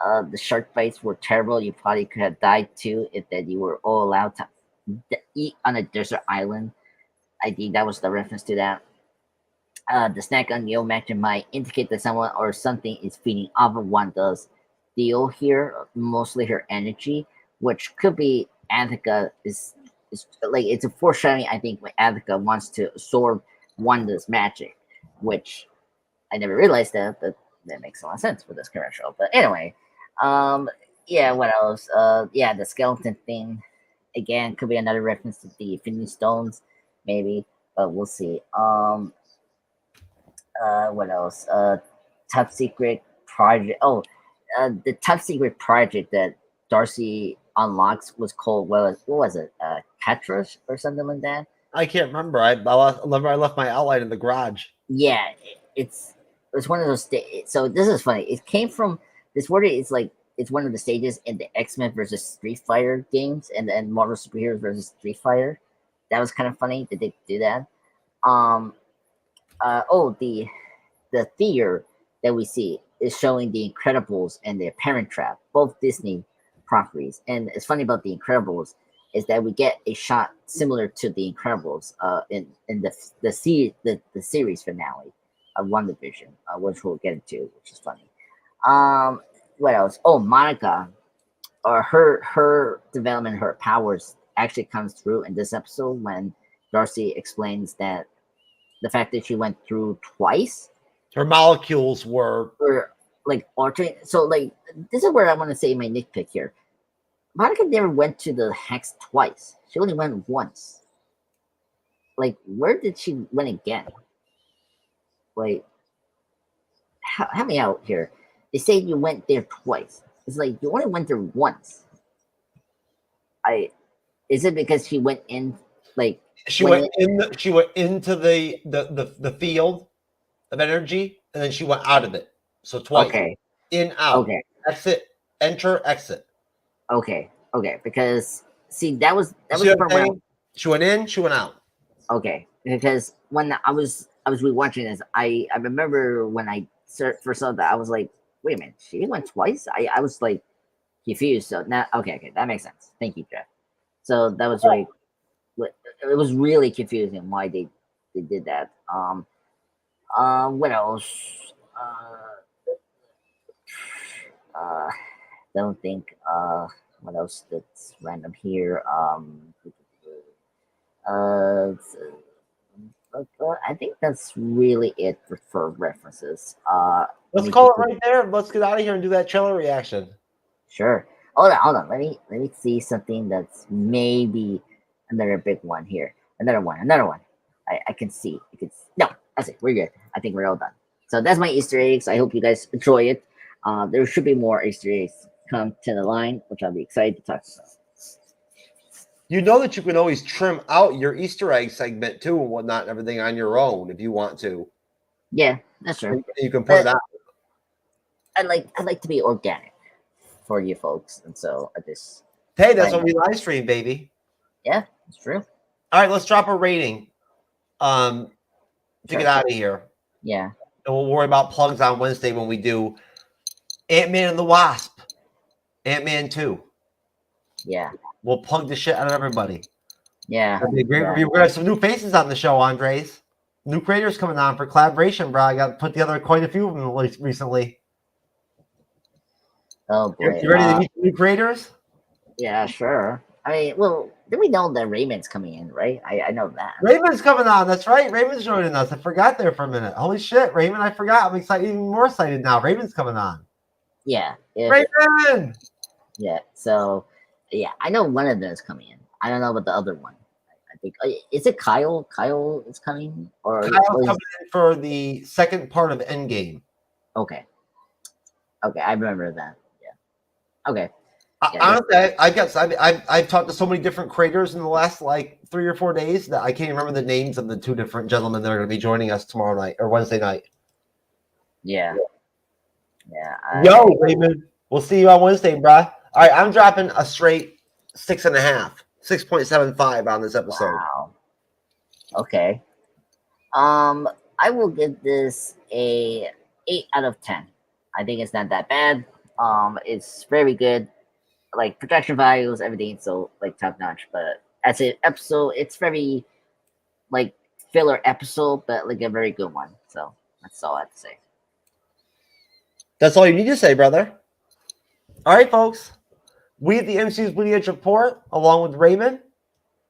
S7: The shark bites were terrible. You probably could have died too if that you were all allowed to eat on a desert island. I think that was the reference to that. The snack on Yo Magic might indicate that someone or something is feeding off of Wanda's deal here, mostly her energy, which could be Attica is like it's a foreshadowing. I think when Attica wants to absorb Wanda's magic, which I never realized that, but that makes a lot of sense for this commercial. But anyway, yeah, what else? Yeah, the skeleton thing again could be another reference to the Infinity Stones, maybe, but we'll see. What else? Top secret project. The top secret project that Darcy unlocks was called what was it? Catrush or something like that.
S6: I can't remember. I left my outline in the garage.
S7: Yeah, it's one of those. So this is funny. It came from this word. It's like it's one of the stages in the X-Men versus Street Fighter games, and then Marvel Superheroes versus Street Fighter. That was kind of funny that they do that. The theater that we see is showing The Incredibles and The Parent Trap, both Disney properties. And it's funny about The Incredibles is that we get a shot similar to The Incredibles in the series finale of WandaVision, which we'll get into, which is funny. What else? Oh, Monica, or her development, her powers actually comes through in this episode when Darcy explains that the fact that she went through twice,
S6: her molecules were
S7: like alternate. So like this is where I want to say my nitpick here. Monica never went to the hex twice. She only went once. Like, where did she went again? Like, help me out here. They say you went there twice. It's like you only went there once. Is it because she went in? Like
S6: she went into the field of energy, and then she went out of it. So twice.
S7: Okay.
S6: In, out.
S7: Okay.
S6: Exit. Enter. Exit.
S7: Okay. Because see, that was the part where
S6: she went in. She went out.
S7: Okay. Because when I was rewatching this, I remember when I first saw that, I was like, wait a minute, she went twice. I was like confused. So now, okay, that makes sense. Thank you, Jeff. So that was like, it was really confusing why they did that. What else? Don't think. What else that's random here? I think that's really it for references.
S6: Let's call it right there. Let's get out of here and do that trailer reaction.
S7: Sure. Hold on. Let me see something that's maybe another big one here. Another one. I can see. No, that's it. We're good. I think we're all done. So that's my Easter eggs. I hope you guys enjoy it. There should be more Easter eggs come to the line, which I'll be excited to talk about.
S6: You know that you can always trim out your Easter egg segment too and whatnot and everything on your own if you want to.
S7: Yeah, that's true.
S6: You can put it out.
S7: I like to be organic for you folks, and so I just
S6: that's what we live stream, baby.
S7: Yeah, it's true.
S6: All right, let's drop a rating. To get out of here.
S7: Yeah.
S6: And we'll worry about plugs on Wednesday when we do Ant-Man and the Wasp, Ant-Man 2.
S7: Yeah.
S6: We'll plug the shit out of everybody.
S7: Yeah.
S6: It'll be a great review. We're going to have some new faces on the show, Andres. New creators coming on for collaboration, bro. I got to put together quite a few of them recently.
S7: Oh, boy.
S6: You ready to meet new creators?
S7: Yeah, sure. I mean, well, then we know that Raymond's coming in, right? I know that.
S6: Raymond's coming on. That's right. Raymond's joining us. I forgot there for a minute. Holy shit, Raymond. I forgot. I'm excited, even more excited now. Raymond's coming on.
S7: Yeah.
S6: Raymond!
S7: Yeah. So, yeah, I know one of them is coming in. I don't know about the other one. I think, is it Kyle? Kyle is coming? Or
S6: Kyle's coming in for the second part of Endgame.
S7: Okay, I remember that. Yeah. Okay.
S6: Honestly, I've talked to so many different creators in the last 3 or 4 days that I can't even remember the names of the two different gentlemen that are going to be joining us tomorrow night or Wednesday night.
S7: Yeah. Yeah.
S6: Yo, Raymond. We'll see you on Wednesday, bruh. All right, I'm dropping a straight 6.5, 6.75 on this episode.
S7: Wow. Okay. I will give this a 8 out of 10. I think it's not that bad. It's very good. Like production values, everything, so top notch. But as an episode, it's very filler episode, but a very good one. So that's all I have to say.
S6: That's all you need to say, brother. All right, folks. We at the MCU's Bleeding Edge Report, along with Raymond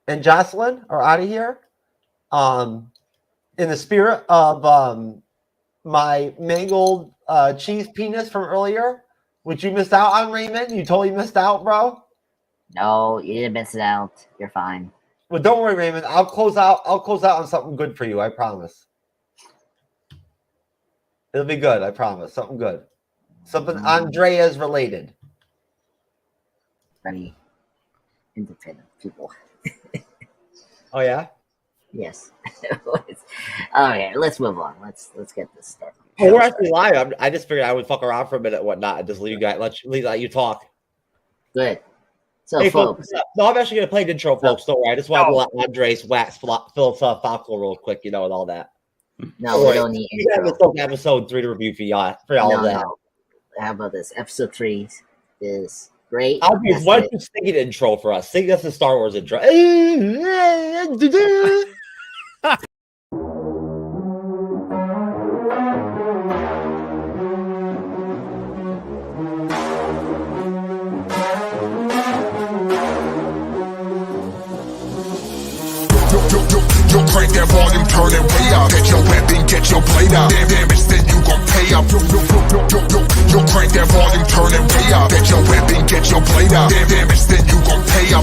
S6: and Jocelyn, are out of here. In the spirit of my mangled cheese penis from earlier, which you missed out on, Raymond. You totally missed out, bro.
S7: No, you didn't miss it out. You're fine.
S6: Well, don't worry, Raymond. I'll close out on something good for you. I promise. It'll be good. I promise. Something good. Something Andreas related.
S7: Funny, independent people.
S6: Oh yeah.
S7: Yes. Okay, let's move on. Let's get this started.
S6: Oh, we're actually live. I just figured I would fuck around for a minute and whatnot and just leave you guys, let you talk.
S7: Good. So,
S6: hey,
S7: folks.
S6: No, I'm actually going to play the intro, folks. Don't worry. I just want to let Andres wax Phillips Falco real quick, and all that.
S7: No, we don't need
S6: intro. We got episode 3 to review for y'all of that.
S7: how about this? Episode 3 is great.
S6: Obvious, why don't you sing an intro for us? Sing us the Star Wars intro.
S1: Yo, crank that volume, turn it way up. Get your weapon, get your blade out. Damage, then you gon' pay up. Yo, crank that volume, turn it way up. Get your weapon, get your blade out. Damage, then you gon' pay up.